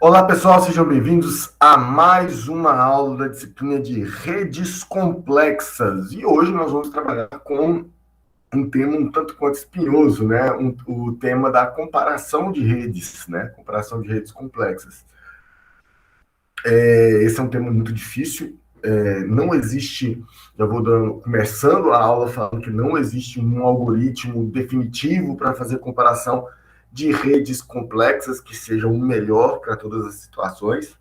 Olá, pessoal, sejam bem-vindos a mais uma aula da disciplina de redes complexas. E hoje nós vamos trabalhar com um tema um tanto quanto espinhoso, né? O tema da comparação de redes, né? Comparação de redes complexas. Esse é um tema muito difícil. Não existe, já vou começando a aula falando que não existe um algoritmo definitivo para fazer comparação de redes complexas que sejam o melhor para todas as situações.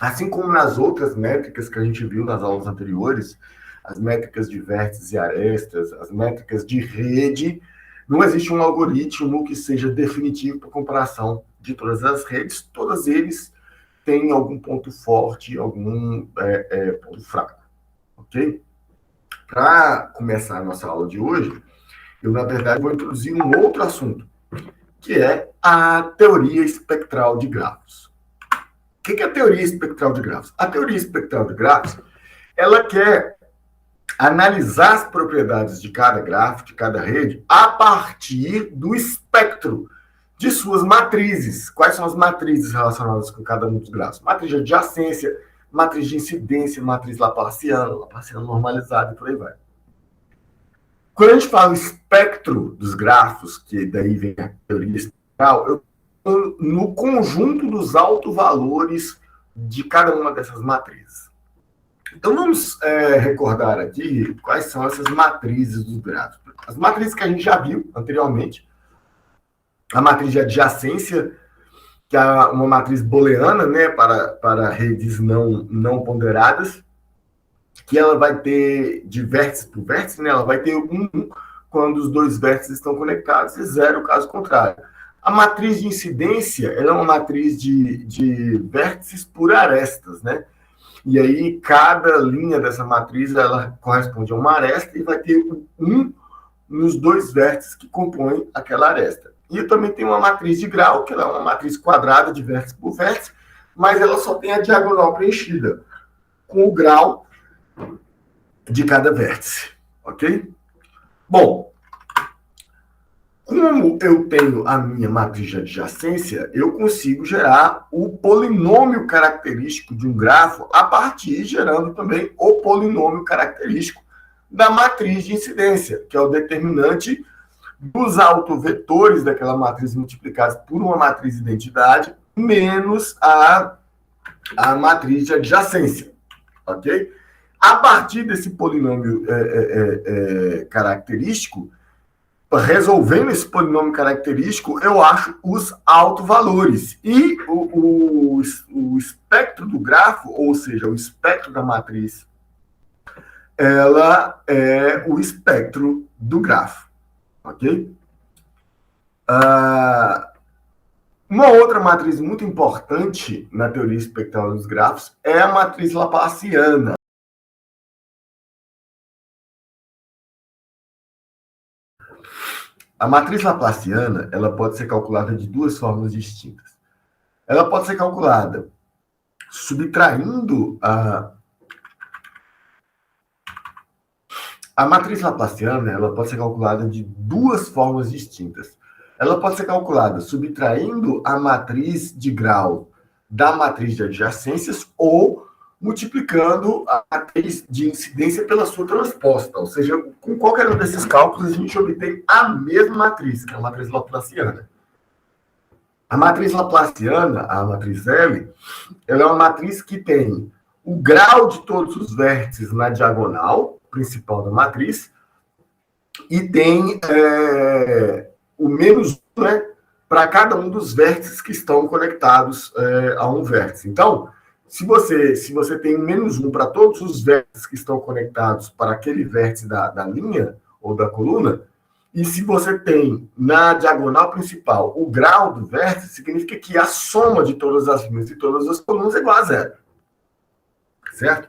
Assim como nas outras métricas que a gente viu nas aulas anteriores, as métricas de vértices e arestas, as métricas de rede, não existe um algoritmo que seja definitivo para comparação de todas as redes. Todos eles têm algum ponto forte, algum ponto fraco, ok? Para começar a nossa aula de hoje, eu, na verdade, vou introduzir um outro assunto, que é a teoria espectral de grafos. O que é a teoria espectral de grafos? A teoria espectral de grafos, ela quer analisar as propriedades de cada grafo, de cada rede, a partir do espectro de suas matrizes. Quais são as matrizes relacionadas com cada um dos grafos? Matriz de adjacência, matriz de incidência, matriz laplaciana, laplaciana normalizada e por aí vai. Quando a gente fala espectro dos grafos, que daí vem a teoria espectral, eu estou no conjunto dos autovalores de cada uma dessas matrizes. Então, vamos recordar aqui quais são essas matrizes dos grafos. As matrizes que a gente já viu anteriormente, a matriz de adjacência, que é uma matriz booleana, né, para redes não ponderadas, que ela vai ter de vértice por vértice, né, ela vai ter 1 quando os dois vértices estão conectados e 0 caso contrário. A matriz de incidência ela é uma matriz de vértices por arestas, né? E aí, cada linha dessa matriz, ela corresponde a uma aresta e vai ter 1 nos dois vértices que compõem aquela aresta. E eu também tenho uma matriz de grau, que ela é uma matriz quadrada de vértice por vértice, mas ela só tem a diagonal preenchida, com o grau de cada vértice, ok? Bom, como eu tenho a minha matriz de adjacência, eu consigo gerar o polinômio característico de um grafo a partir gerando também o polinômio característico da matriz de incidência, que é o determinante dos autovetores daquela matriz multiplicados por uma matriz de identidade menos a matriz de adjacência, ok? A partir desse polinômio característico, resolvendo esse polinômio característico, eu acho os autovalores. E o espectro do grafo, ou seja, o espectro da matriz, ela é o espectro do grafo. Ok? Uma outra matriz muito importante na teoria espectral dos grafos é a matriz laplaciana. A matriz laplaciana, ela pode ser calculada de duas formas distintas. Ela pode ser calculada subtraindo a matriz laplaciana, ela pode ser calculada de duas formas distintas. Ela pode ser calculada subtraindo a matriz de grau da matriz de adjacências ou multiplicando a matriz de incidência pela sua transposta. Ou seja, com qualquer um desses cálculos, a gente obtém a mesma matriz, que é a matriz laplaciana. A matriz laplaciana, a matriz L, ela é uma matriz que tem o grau de todos os vértices na diagonal principal da matriz e tem o menos 1, né, para cada um dos vértices que estão conectados a um vértice. Então, se você tem menos 1 para todos os vértices que estão conectados para aquele vértice da linha ou da coluna, e se você tem na diagonal principal o grau do vértice, significa que a soma de todas as linhas e todas as colunas é igual a 0. Certo?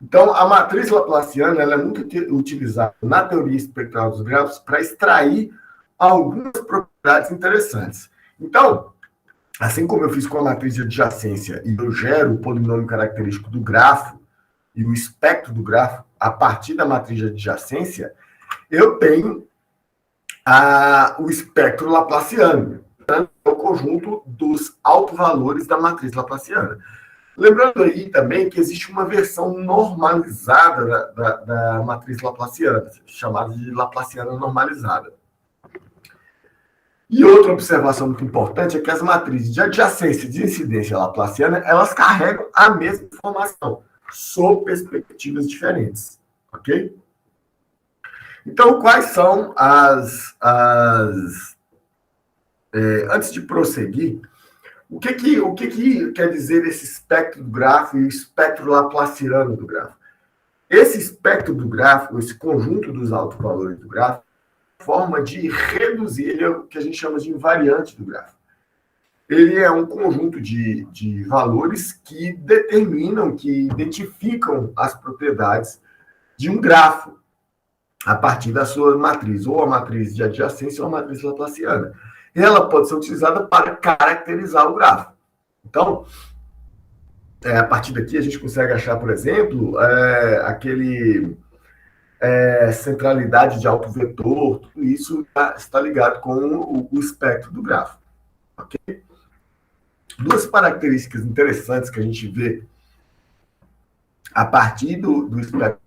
Então, a matriz laplaciana ela é muito utilizada na teoria espectral dos grafos para extrair algumas propriedades interessantes. Então, assim como eu fiz com a matriz de adjacência e eu gero o polinômio característico do grafo e o espectro do grafo a partir da matriz de adjacência, eu tenho o espectro laplaciano. é o conjunto dos autovalores da matriz laplaciana. Lembrando aí também que existe uma versão normalizada da matriz laplaciana, chamada de laplaciana normalizada. E outra observação muito importante é que as matrizes de adjacência e de incidência laplaciana, elas carregam a mesma informação, sob perspectivas diferentes, ok? Então, quais são antes de prosseguir, o que quer dizer esse espectro do grafo e o espectro laplaciano do grafo? Esse espectro do grafo, esse conjunto dos autovalores do grafo, forma de reduzir, ele é o que a gente chama de invariante do grafo. Ele é um conjunto de valores que determinam, que identificam as propriedades de um grafo a partir da sua matriz, ou a matriz de adjacência ou a matriz laplaciana. E ela pode ser utilizada para caracterizar o grafo. Então, a partir daqui a gente consegue achar, por exemplo, centralidade de autovetor, tudo isso está ligado com o espectro do grafo. Okay? Duas características interessantes que a gente vê a partir do espectro.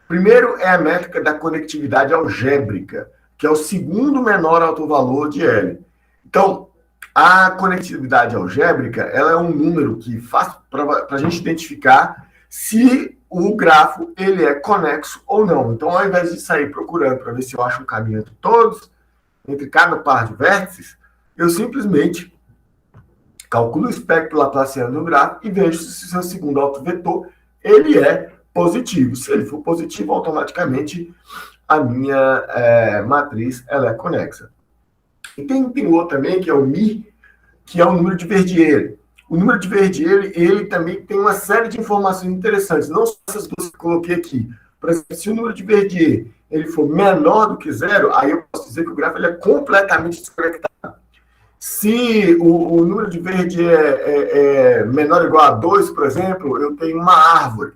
Primeiro é a métrica da conectividade algébrica, que é o segundo menor autovalor de L. Então, a conectividade algébrica ela é um número que faz para a gente identificar se o grafo ele é conexo ou não. Então, ao invés de sair procurando para ver se eu acho um caminho entre todos, entre cada par de vértices, eu simplesmente calculo o espectro laplaciano do grafo e vejo se o seu segundo autovetor ele é positivo. Se ele for positivo, automaticamente a minha matriz ela é conexa. E tem outro também, que é o μ, que é o número de Verdier. O número de Verdier, ele também tem uma série de informações interessantes, não só essas duas que eu coloquei aqui. Por exemplo, se o número de Verdier ele for menor do que zero, aí eu posso dizer que o grafo ele é completamente desconectado. Se o número de Verdier é menor ou igual a 2, por exemplo, eu tenho uma árvore.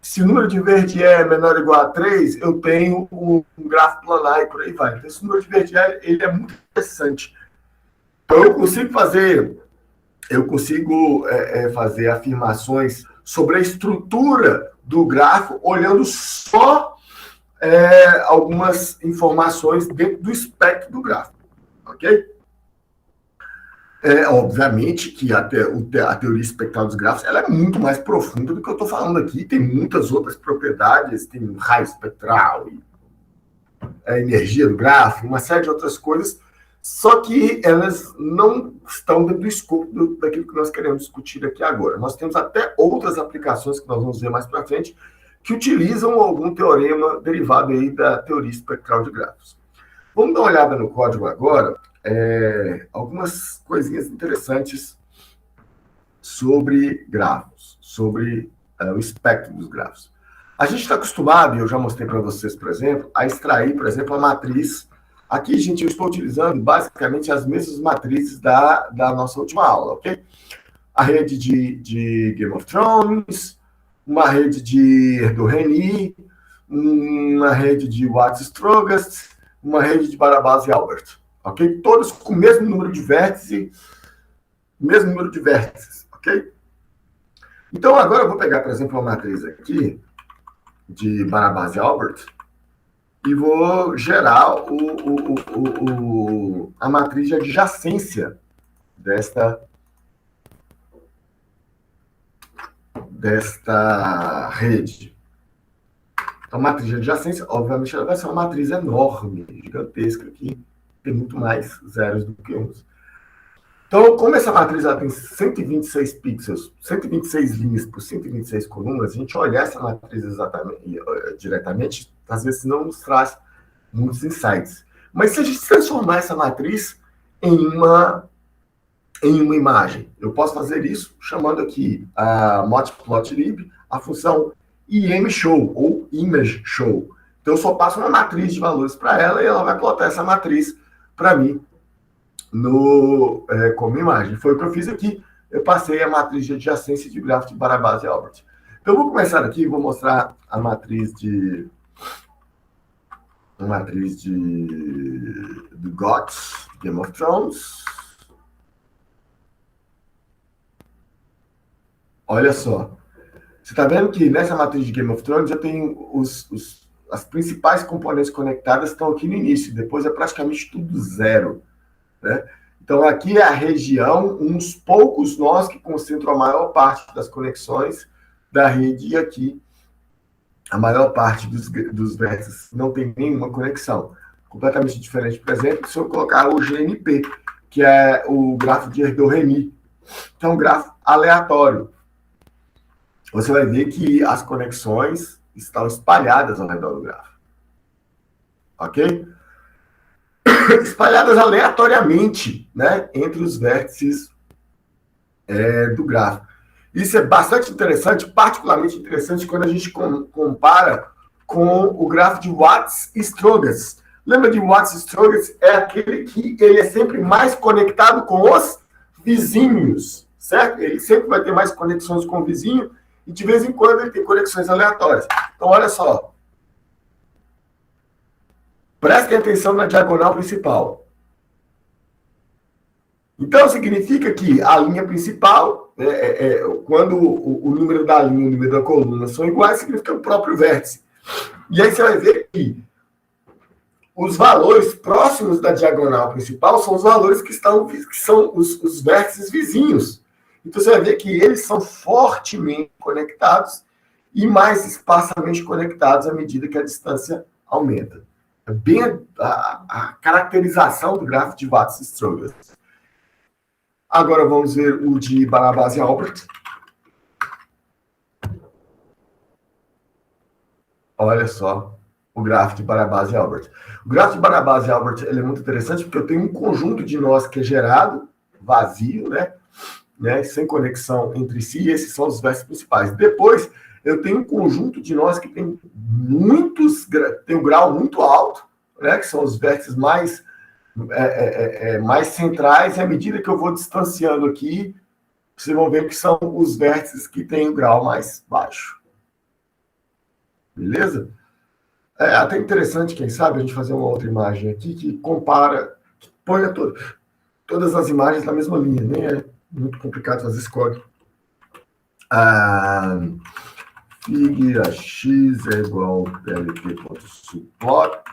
Se o número de Verdier é menor ou igual a 3, eu tenho um grafo planar e por aí vai. Então, esse número de Verdier ele é muito interessante. Então, eu consigo fazer afirmações sobre a estrutura do grafo olhando só algumas informações dentro do espectro do grafo. Ok? Obviamente que a teoria espectral dos grafos ela é muito mais profunda do que eu estou falando aqui. Tem muitas outras propriedades, tem raio espectral, a energia do grafo, uma série de outras coisas, só que elas não estão dentro do escopo daquilo que nós queremos discutir aqui agora. Nós temos até outras aplicações que nós vamos ver mais para frente que utilizam algum teorema derivado aí da teoria espectral de grafos. Vamos dar uma olhada no código agora. Algumas coisinhas interessantes sobre grafos, sobre o espectro dos grafos. A gente está acostumado, e eu já mostrei para vocês, por exemplo, a extrair, por exemplo, a matriz. Aqui, gente, eu estou utilizando basicamente as mesmas matrizes da nossa última aula, ok? A rede de Game of Thrones, uma rede do Reni, uma rede de Watts-Strogast, uma rede de Barabás e Albert. Ok? Todos com o mesmo número de vértices, ok? Então, agora eu vou pegar, por exemplo, uma matriz aqui de Barabás e Albert e vou gerar a matriz de adjacência desta rede. Então, a matriz de adjacência, obviamente, ela vai ser uma matriz enorme, gigantesca aqui. Tem muito mais zeros do que uns. Então, como essa matriz ela tem 126 pixels, 126 linhas por 126 colunas, a gente olhar essa matriz diretamente, às vezes não nos traz muitos insights. Mas se a gente transformar essa matriz em uma imagem, eu posso fazer isso chamando aqui a matplotlib, a função imshow, ou imageShow. Então, eu só passo uma matriz de valores para ela e ela vai plotar essa matriz para mim como imagem. Foi o que eu fiz aqui. Eu passei a matriz de adjacência de grafo de Barabás e Albert. Então, eu vou começar aqui e vou mostrar a matriz do GOTS, Game of Thrones. Olha só. Você está vendo que nessa matriz de Game of Thrones eu tenho as principais componentes conectadas estão aqui no início, depois é praticamente tudo zero, né? Então aqui é a região, uns poucos nós que concentram a maior parte das conexões da rede, e aqui a maior parte dos vértices não tem nenhuma conexão. Completamente diferente, por exemplo, se eu colocar o GNP, que é o grafo de Erdo-Remy, que é um grafo aleatório. Você vai ver que as conexões estão espalhadas ao redor do grafo. Ok? Espalhadas aleatoriamente, né, entre os vértices do grafo. Isso é bastante interessante, particularmente interessante quando a gente compara com o grafo de Watts-Strogatz. Lembra de Watts-Strogatz? É aquele que ele é sempre mais conectado com os vizinhos, certo? Ele sempre vai ter mais conexões com o vizinho e de vez em quando ele tem conexões aleatórias. Então, olha só. Prestem atenção na diagonal principal. Então, significa que a linha principal, quando o número da linha e o número da coluna são iguais, significa o próprio vértice. E aí você vai ver que os valores próximos da diagonal principal são os valores que são os vértices vizinhos. Então, você vai ver que eles são fortemente conectados e mais esparsamente conectados à medida que a distância aumenta. É bem a caracterização do gráfico de Watts-Strogatz. Agora vamos ver o de Barabás e Albert. Olha só o gráfico de Barabás e Albert. O gráfico de Barabás e Albert ele é muito interessante porque eu tenho um conjunto de nós que é gerado, vazio, né, sem conexão entre si, e esses são os vértices principais. Depois, eu tenho um conjunto de nós que tem um grau muito alto, né, que são os vértices mais centrais, e à medida que eu vou distanciando aqui, vocês vão ver que são os vértices que têm o grau mais baixo. Beleza? É até interessante, quem sabe, a gente fazer uma outra imagem aqui que compara, que põe todas as imagens na mesma linha, nem é muito complicado fazer esse código. Fig a x é igual a plt.support.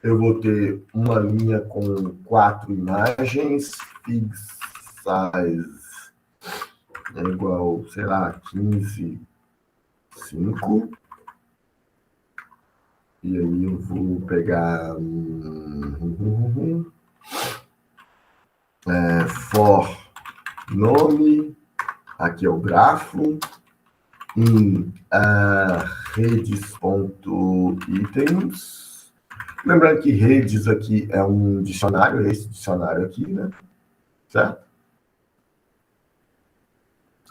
Eu vou ter uma linha com 4 imagens, fig size é igual, sei lá, 15, 5. E aí eu vou pegar for nome, aqui é o grafo, em redes.itens. Lembrando que redes aqui é um dicionário, esse dicionário aqui, né? Certo?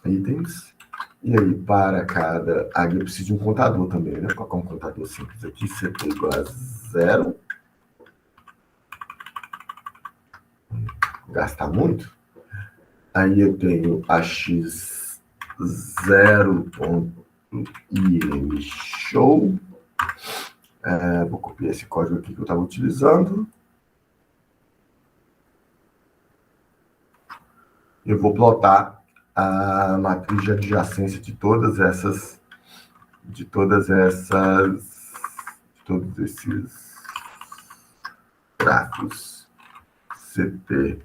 Itens. E aí, para cada... Aqui eu preciso de um contador também, né? Vou colocar um contador simples aqui, CT igual a 0. Gasta muito. Aí eu tenho a x 0.im show. Vou copiar esse código aqui que eu estava utilizando. Eu vou plotar a matriz de adjacência de todos esses grafos. CT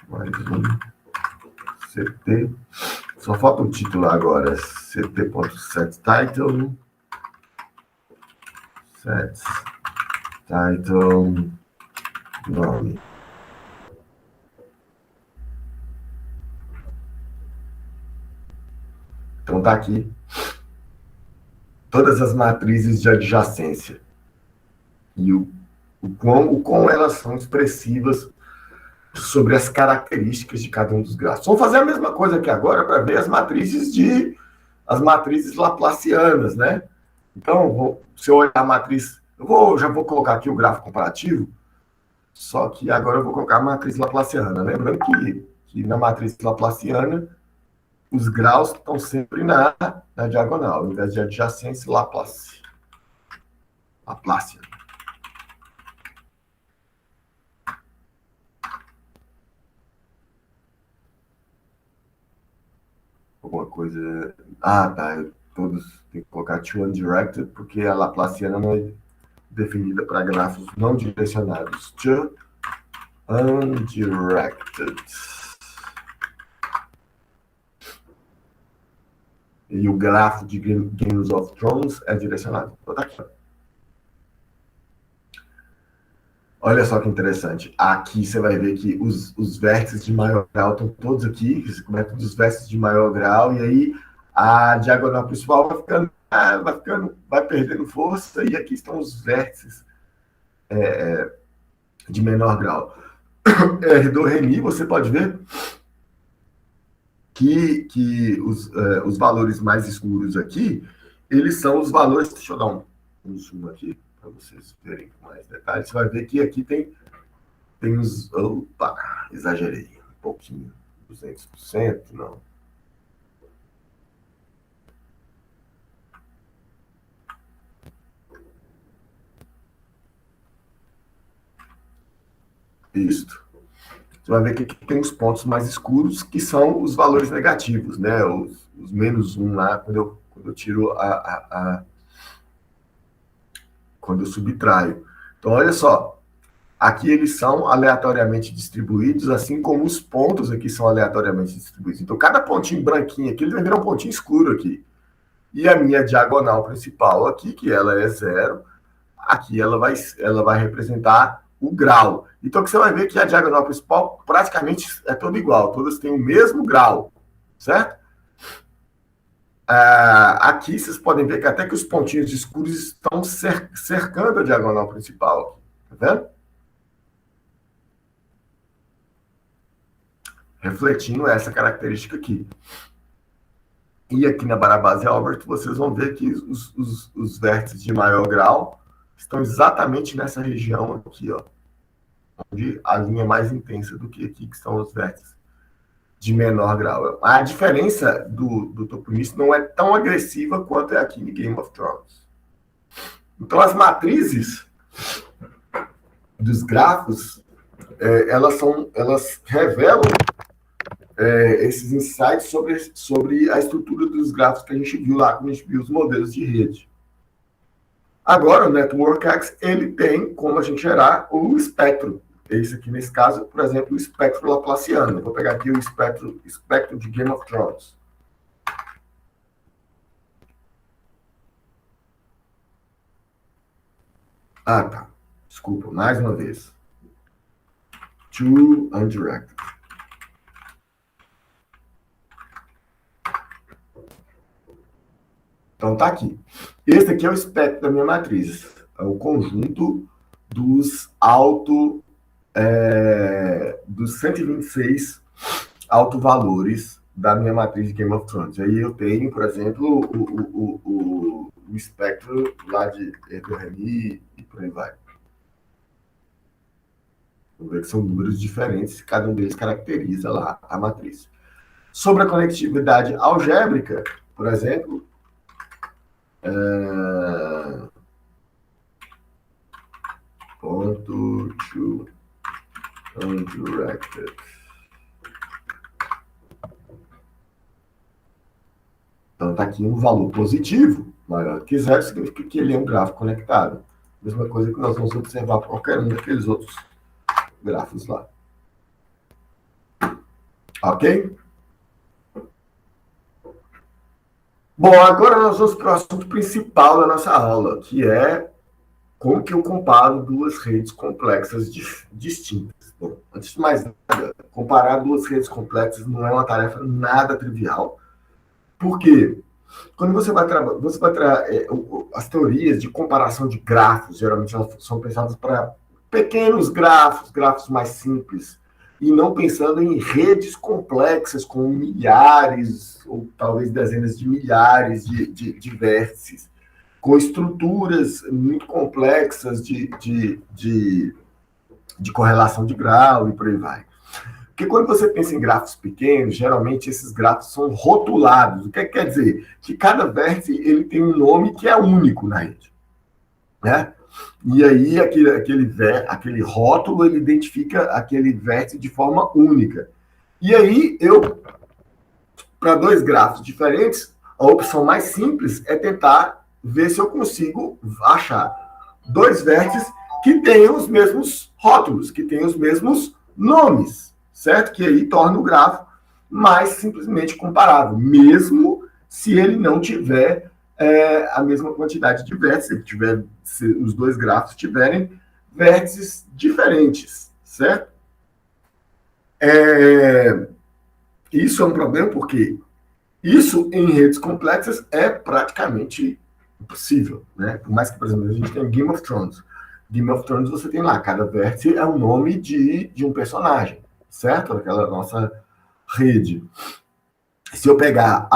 mais um CT. Só falta o título agora. ct.setTitle. Title nome. Então tá aqui todas as matrizes de adjacência e o quão elas são expressivas sobre as características de cada um dos grafos. Vamos fazer a mesma coisa aqui agora para ver as matrizes laplacianas, né? Então, se eu olhar a matriz, já vou colocar aqui o gráfico comparativo, só que agora eu vou colocar a matriz laplaciana. Lembrando que na matriz laplaciana, os graus estão sempre na diagonal, ao invés de adjacência, Laplace. alguma coisa... Ah, tá. Todos tem que colocar to undirected, porque a Laplaciana não é definida para grafos não direcionados. To undirected. E o grafo de Games of Thrones é direcionado. Vou botar aqui. Olha só que interessante. Aqui você vai ver que os vértices de maior grau estão todos aqui. Você começa os vértices de maior grau, e aí a diagonal principal vai perdendo força, e aqui estão os vértices de menor grau. R do Remi, você pode ver que os valores mais escuros aqui, eles são os valores... Deixa eu dar um zoom aqui, para vocês verem com mais detalhes. Você vai ver que aqui tem os... Opa, exagerei um pouquinho. 200%, não. Isso. Você vai ver que aqui tem os pontos mais escuros, que são os valores negativos, né? Os menos 1 lá, quando eu tiro quando eu subtraio. Então, olha só. Aqui eles são aleatoriamente distribuídos, assim como os pontos aqui são aleatoriamente distribuídos. Então, cada pontinho branquinho aqui, ele vai virar um pontinho escuro aqui. E a minha diagonal principal aqui, que ela é 0, aqui ela vai representar o grau. Então, que você vai ver que a diagonal principal praticamente é toda igual. Todas têm o mesmo grau, certo? Aqui vocês podem ver que até que os pontinhos escuros estão cercando a diagonal principal. Tá vendo? Refletindo essa característica aqui. E aqui na Barabás e Albert, vocês vão ver que os vértices de maior grau estão exatamente nessa região aqui, ó, onde a linha é mais intensa do que aqui, que são os vértices de menor grau. A diferença do toponímico não é tão agressiva quanto é aqui em Game of Thrones. Então, as matrizes dos grafos, elas revelam esses insights sobre a estrutura dos grafos que a gente viu lá, quando a gente viu os modelos de rede. Agora, o NetworkX, ele tem como a gente gerar o espectro. Esse aqui, nesse caso, por exemplo, o espectro laplaciano. Eu vou pegar aqui o espectro de Game of Thrones. Ah, tá. Desculpa, mais uma vez. To undirected. Então, tá aqui. Esse aqui é o espectro da minha matriz. É o conjunto dos dos 126 autovalores da minha matriz de Game of Thrones. Aí eu tenho, por exemplo, o espectro lá de Remy e por aí vai. Vamos ver que são números diferentes, cada um deles caracteriza lá a matriz. Sobre a conectividade algébrica, por exemplo, ponto to undirected. Então, está aqui um valor positivo, maior que 0, significa que ele é um grafo conectado. Mesma coisa que nós vamos observar para qualquer um daqueles outros grafos lá. Ok? Bom, agora nós vamos para o assunto principal da nossa aula, que é como que eu comparo duas redes complexas distintas. Bom, antes de mais nada, comparar duas redes complexas não é uma tarefa nada trivial. Por quê? Quando você vai as teorias de comparação de grafos, geralmente elas são pensadas para pequenos grafos mais simples, e não pensando em redes complexas com milhares ou talvez dezenas de milhares de vértices, com estruturas muito complexas de correlação de grau e por aí vai. Porque quando você pensa em grafos pequenos, geralmente esses grafos são rotulados. O que quer dizer? Que cada vértice ele tem um nome que é único na rede. Né? E aí aquele rótulo ele identifica aquele vértice de forma única. E aí eu para dois gráficos diferentes, a opção mais simples é tentar ver se eu consigo achar dois vértices que tenham os mesmos rótulos, que tenham os mesmos nomes, certo? Que aí torna o gráfico mais simplesmente comparável, mesmo se ele não tiver a mesma quantidade de vértices, se os dois gráficos tiverem vértices diferentes, certo? Isso é um problema porque isso em redes complexas é praticamente impossível, né? Por mais que, por exemplo, a gente tem Game of Thrones. Game of Thrones você tem lá, cada vértice é o nome de um personagem, certo? Aquela nossa rede. Se eu pegar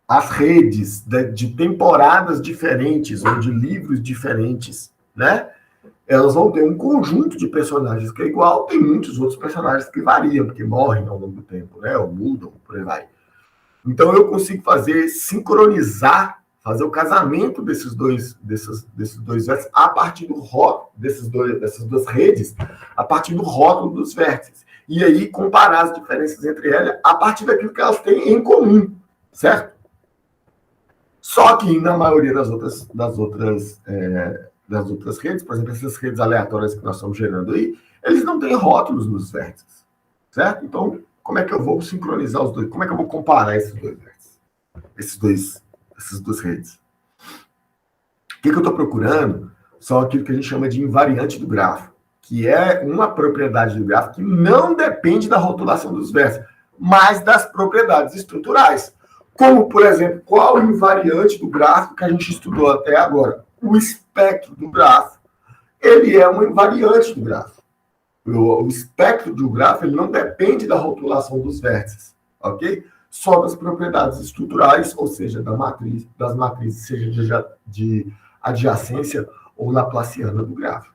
as redes de temporadas diferentes ou de livros diferentes, né? Elas vão ter um conjunto de personagens que é igual, tem muitos outros personagens que variam, porque morrem ao longo do tempo, né? Ou mudam, por aí vai. Então eu consigo sincronizar, fazer o casamento desses dois vértices a partir do rótulo, dessas duas redes, a partir do rótulo dos vértices. E aí comparar as diferenças entre elas a partir daquilo que elas têm em comum, certo? Só que na maioria das outras redes, por exemplo, essas redes aleatórias que nós estamos gerando aí, eles não têm rótulos nos vértices, certo? Então, como é que eu vou sincronizar os dois? Como é que eu vou comparar esses dois vértices? Essas duas redes? O que eu estou procurando são aquilo que a gente chama de invariante do grafo, que é uma propriedade do grafo que não depende da rotulação dos vértices, mas das propriedades estruturais. Como, por exemplo, qual o invariante do gráfico que a gente estudou até agora? O espectro do grafo, ele é um invariante do grafo. O espectro do grafo ele não depende da rotulação dos vértices, ok? Só das propriedades estruturais, ou seja, das matrizes, seja de adjacência ou laplaciana do grafo.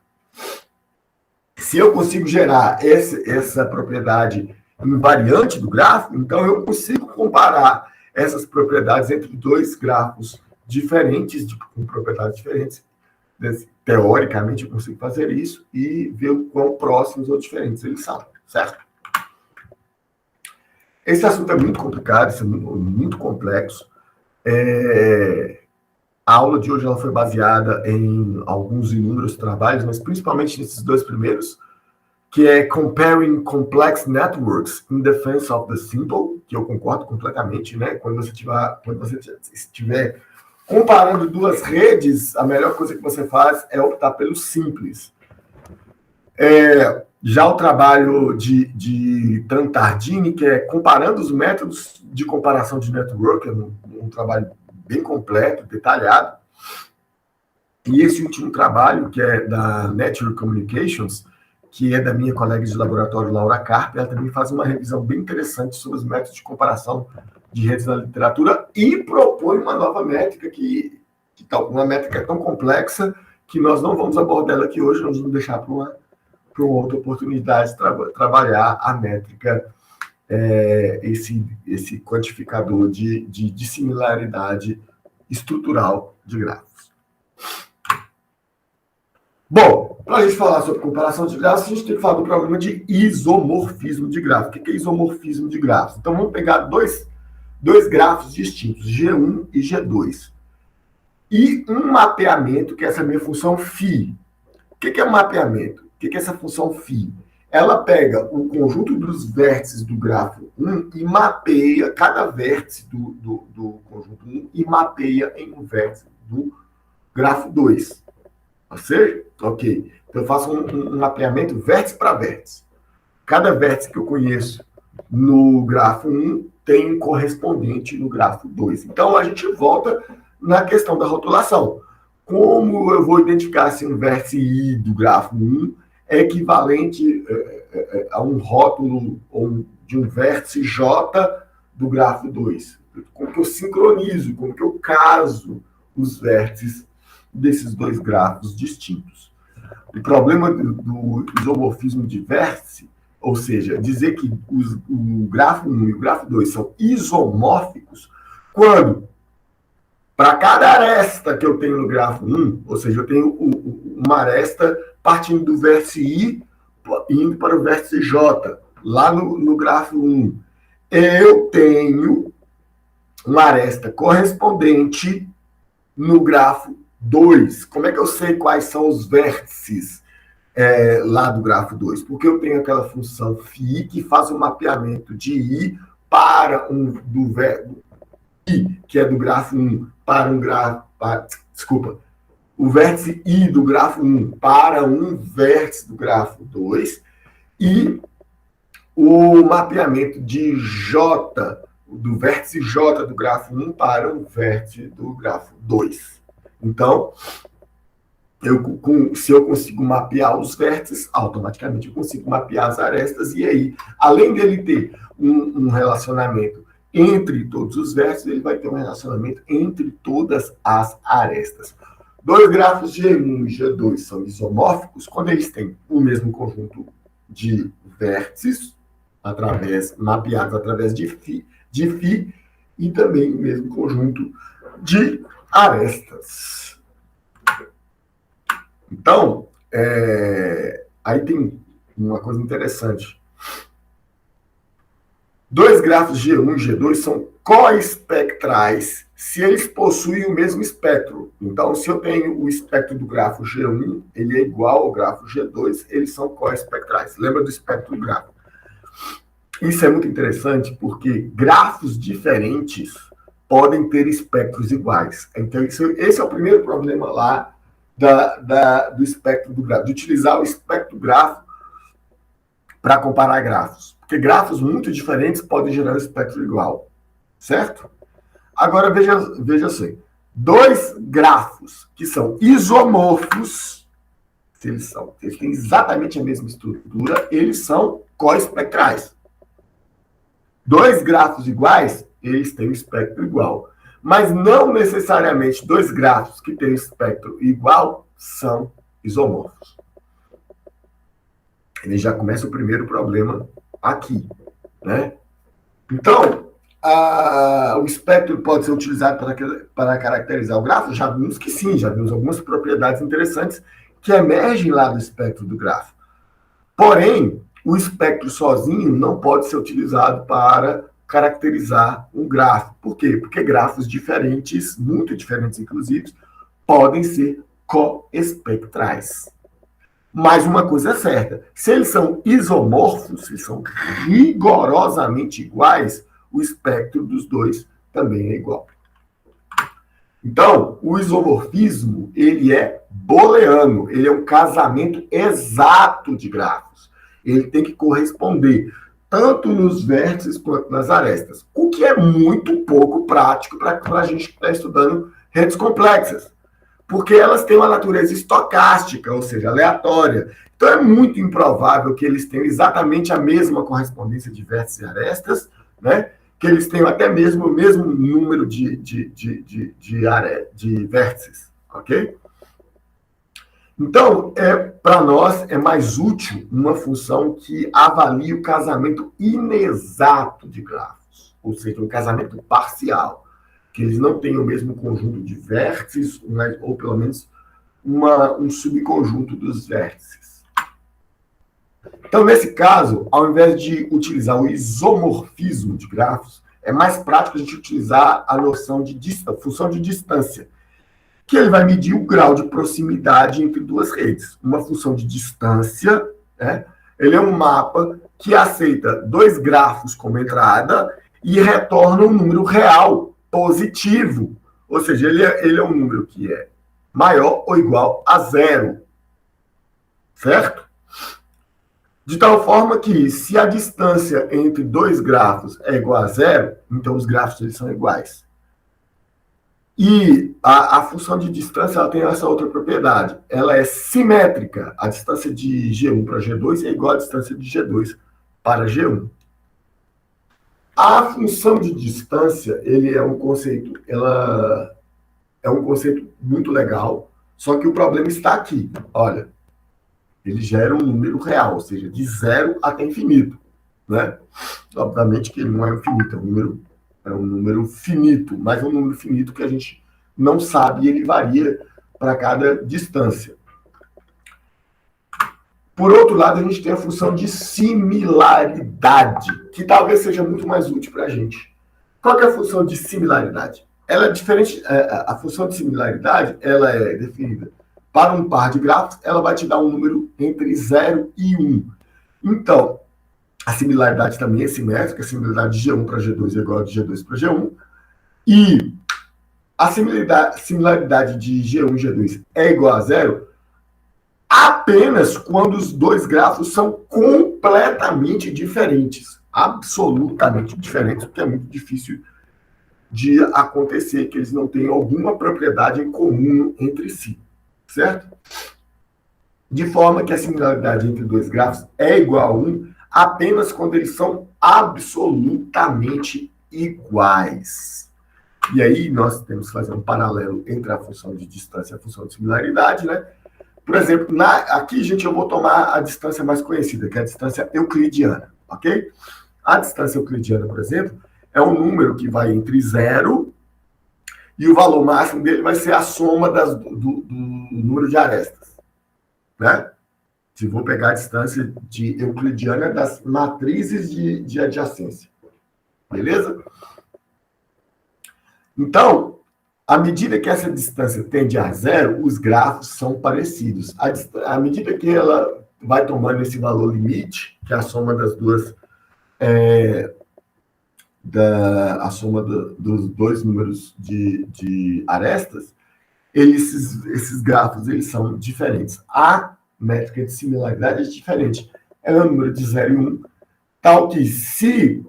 Se eu consigo gerar essa propriedade invariante do grafo, então eu consigo comparar essas propriedades entre dois gráficos diferentes, com propriedades diferentes. Teoricamente, eu consigo fazer isso e ver o quão próximos ou diferentes eles são, certo? Esse assunto é muito complicado, é muito complexo. A aula de hoje ela foi baseada em alguns inúmeros trabalhos, mas principalmente nesses dois primeiros, que é Comparing Complex Networks in Defense of the Simple, que eu concordo completamente, né? Quando você estiver comparando duas redes, a melhor coisa que você faz é optar pelo simples. Já o trabalho de Trantardini, que é comparando os métodos de comparação de network, é um trabalho bem completo, detalhado. E esse último trabalho, que é da Nature Communications, que é da minha colega de laboratório, Laura Carpe, ela também faz uma revisão bem interessante sobre os métodos de comparação de redes na literatura e propõe uma nova métrica uma métrica tão complexa que nós não vamos abordar ela aqui hoje, nós vamos deixar para uma outra oportunidade de trabalhar a métrica, esse quantificador de similaridade estrutural de gráficos. Bom, para a gente falar sobre comparação de gráficos, a gente tem que falar do problema de isomorfismo de gráficos. O que é isomorfismo de gráficos? Então, vamos pegar dois gráficos distintos, G1 e G2. E um mapeamento, que é essa minha função φ. O que é um mapeamento? O que é essa função φ? Ela pega o conjunto dos vértices do gráfico 1 e mapeia cada vértice do conjunto 1 e mapeia em um vértice do gráfico 2. Ou seja, ok. Então eu faço um mapeamento vértice para vértice. Cada vértice que eu conheço no grafo 1 tem um correspondente no grafo 2. Então a gente volta na questão da rotulação. Como eu vou identificar se um vértice I do grafo 1 é equivalente a um rótulo ou de um vértice J do grafo 2? Como que eu sincronizo, como que eu caso os vértices desses dois grafos distintos? O problema do isomorfismo de vértice, ou seja, dizer que o grafo 1 e o grafo 2 são isomórficos, quando para cada aresta que eu tenho no grafo 1, ou seja, eu tenho uma aresta partindo do vértice I indo para o vértice J, lá no grafo 1. eu tenho uma aresta correspondente no grafo 2. Como é que eu sei quais são os vértices lá do grafo 2? Porque eu tenho aquela função φ que faz o mapeamento de I para I, que é do grafo 1, para um grafo. Desculpa. O vértice I do grafo 1 para um vértice do grafo 2 e o mapeamento de J, do vértice J do grafo 1 para o vértice do grafo 2. Então, se eu consigo mapear os vértices, automaticamente eu consigo mapear as arestas, e aí, além dele ter um relacionamento entre todos os vértices, ele vai ter um relacionamento entre todas as arestas. Dois grafos G1 e G2 são isomórficos quando eles têm o mesmo conjunto de vértices, mapeados através de φ, e também o mesmo conjunto de arestas. Então, aí tem uma coisa interessante. Dois grafos G1 e G2 são coespectrais se eles possuem o mesmo espectro. Então, se eu tenho o espectro do grafo G1, ele é igual ao grafo G2, eles são coespectrais. Lembra do espectro do grafo? Isso é muito interessante porque grafos diferentes podem ter espectros iguais. Então, esse é o primeiro problema lá do espectro do grafo, de utilizar o espectro do grafo para comparar grafos. Porque grafos muito diferentes podem gerar um espectro igual, certo? Agora, veja assim, dois grafos que são isomorfos, se eles têm exatamente a mesma estrutura, eles são coespectrais. Dois grafos iguais, eles têm um espectro igual. Mas não necessariamente dois grafos que têm espectro igual são isomorfos. Ele já começa o primeiro problema aqui, né? Então, o espectro pode ser utilizado para caracterizar o grafo? Já vimos que sim, já vimos algumas propriedades interessantes que emergem lá do espectro do grafo. Porém, o espectro sozinho não pode ser utilizado para caracterizar um grafo. Por quê? Porque grafos diferentes, muito diferentes inclusive, podem ser coespectrais. Mas uma coisa é certa, se eles são isomorfos, se eles são rigorosamente iguais, o espectro dos dois também é igual. Então, o isomorfismo, ele é booleano, ele é um casamento exato de grafos. Ele tem que corresponder tanto nos vértices quanto nas arestas, o que é muito pouco prático para a gente que está estudando redes complexas, porque elas têm uma natureza estocástica, ou seja, aleatória. Então, é muito improvável que eles tenham exatamente a mesma correspondência de vértices e arestas, né? Que eles tenham até mesmo o mesmo número de vértices, ok? Então, para nós, é mais útil uma função que avalie o casamento inexato de grafos, ou seja, um casamento parcial, que eles não tenham o mesmo conjunto de vértices, ou pelo menos um subconjunto dos vértices. Então, nesse caso, ao invés de utilizar o isomorfismo de grafos, é mais prático a gente utilizar a noção de função de distância, que ele vai medir o grau de proximidade entre duas redes. Uma função de distância, né? Ele é um mapa que aceita dois grafos como entrada e retorna um número real positivo. Ou seja, ele é um número que é maior ou igual a zero. Certo? De tal forma que, se a distância entre dois grafos é igual a zero, então os grafos eles são iguais. E a função de distância ela tem essa outra propriedade. Ela é simétrica. A distância de G1 para G2 é igual à distância de G2 para G1. A função de distância, ele é um conceito, ela é um conceito muito legal, só que o problema está aqui. Olha, ele gera um número real, ou seja, de zero até infinito, né? Obviamente que ele não é infinito, é um número finito, mas é um número finito que a gente não sabe e ele varia para cada distância. Por outro lado, a gente tem a função de similaridade, que talvez seja muito mais útil para a gente. Qual que é a função de similaridade? Ela é diferente, a função de similaridade, ela é definida para um par de grafos, ela vai te dar um número entre 0 e 1. Então, a similaridade também é simétrica, a similaridade de G1 para G2 é igual a de G2 para G1, e a similaridade de G1 e G2 é igual a 0 apenas quando os dois grafos são completamente diferentes, absolutamente diferentes, o que é muito difícil de acontecer, que eles não tenham alguma propriedade em comum entre si, certo? De forma que a similaridade entre dois grafos é igual a 1 apenas quando eles são absolutamente iguais. E aí nós temos que fazer um paralelo entre a função de distância e a função de similaridade, né? Por exemplo, aqui, gente, eu vou tomar a distância mais conhecida, que é a distância euclidiana, ok? A distância euclidiana, por exemplo, é um número que vai entre 0 e o valor máximo dele vai ser a soma do número de arestas, né? Se vou pegar a distância de euclidiana das matrizes de adjacência, beleza? Então, à medida que essa distância tende a 0, os grafos são parecidos. À medida que ela vai tomando esse valor limite, que é a soma das duas, a soma dos dois números de arestas, esses grafos eles são diferentes. A métrica de similaridade é diferente. É um número de 0 e 1, tal que se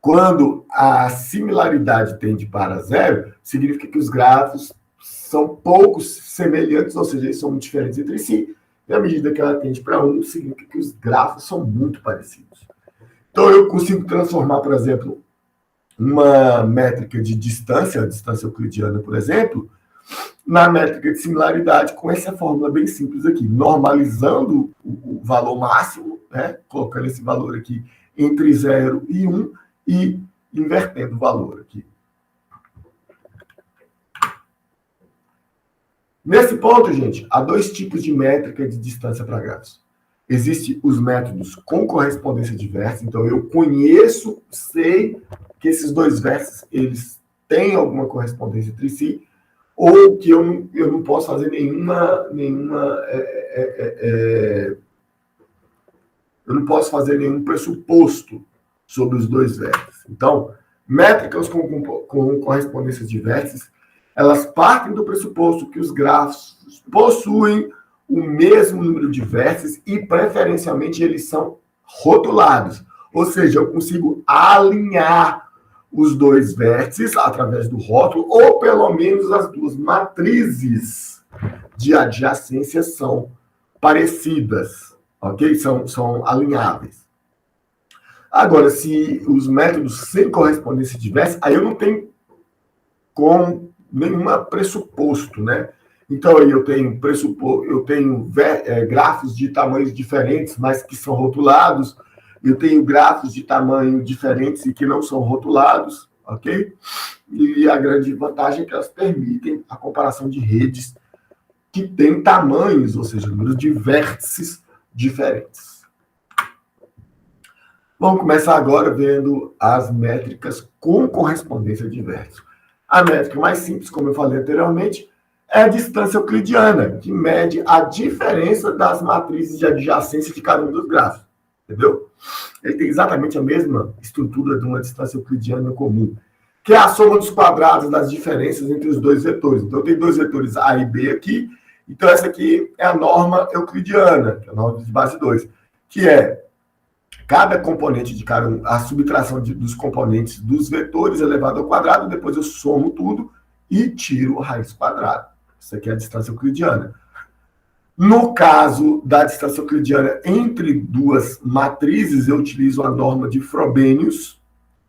quando a similaridade tende para 0, significa que os grafos são poucos semelhantes, ou seja, eles são muito diferentes entre si. E à medida que ela tende para 1, significa que os grafos são muito parecidos. Então, eu consigo transformar, por exemplo, uma métrica de distância, a distância euclidiana, por exemplo, na métrica de similaridade com essa fórmula bem simples aqui, normalizando o valor máximo, né, colocando esse valor aqui entre 0 e 1, e invertendo o valor aqui. Nesse ponto, gente, há dois tipos de métrica de distância para grafos. Existem os métodos com correspondência de vértices, então eu conheço, sei que esses dois vértices eles têm alguma correspondência entre si, ou que eu não posso fazer eu não posso fazer nenhum pressuposto sobre os dois vértices. Então, métricas com correspondência de vértices, elas partem do pressuposto que os grafos possuem o mesmo número de vértices e, preferencialmente, eles são rotulados. Ou seja, eu consigo alinhar os dois vértices através do rótulo, ou pelo menos as duas matrizes de adjacência são parecidas, ok? São alinháveis. Agora, se os métodos sem correspondência de vértices, aí eu não tenho com nenhum pressuposto, né? Então, aí eu tenho grafos de tamanhos diferentes, mas que são rotulados. Eu tenho grafos de tamanho diferentes e que não são rotulados, ok? E a grande vantagem é que elas permitem a comparação de redes que têm tamanhos, ou seja, números de vértices diferentes. Vamos começar agora vendo as métricas com correspondência de vértices. A métrica mais simples, como eu falei anteriormente, é a distância euclidiana, que mede a diferença das matrizes de adjacência de cada um dos grafos. Entendeu? Ele tem exatamente a mesma estrutura de uma distância euclidiana comum, que é a soma dos quadrados das diferenças entre os dois vetores. Então, eu tenho dois vetores A e B aqui. Então, essa aqui é a norma euclidiana, que é a norma de base 2, que é cada componente de cada um, a subtração dos componentes dos vetores elevado ao quadrado, depois eu somo tudo e tiro a raiz quadrada. Isso aqui é a distância euclidiana. No caso da distância euclidiana entre duas matrizes, eu utilizo a norma de Frobenius,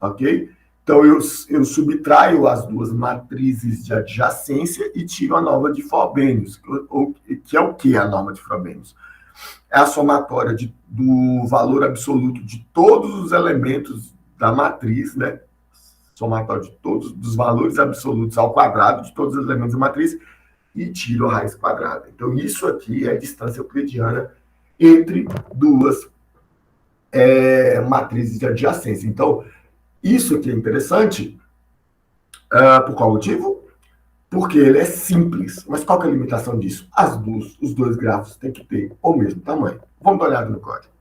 ok? Então, eu subtraio as duas matrizes de adjacência e tiro a norma de Frobenius, que é o que a norma de Frobenius? É a somatória do valor absoluto de todos os elementos da matriz, né? Somatória de todos os valores absolutos ao quadrado de todos os elementos da matriz e tiro a raiz quadrada. Então, isso aqui é a distância euclidiana entre duas matrizes de adjacência. Então, isso aqui é interessante. Por qual motivo? Porque ele é simples. Mas qual que é a limitação disso? Os dois grafos têm que ter o mesmo tamanho. Vamos dar uma olhada no código.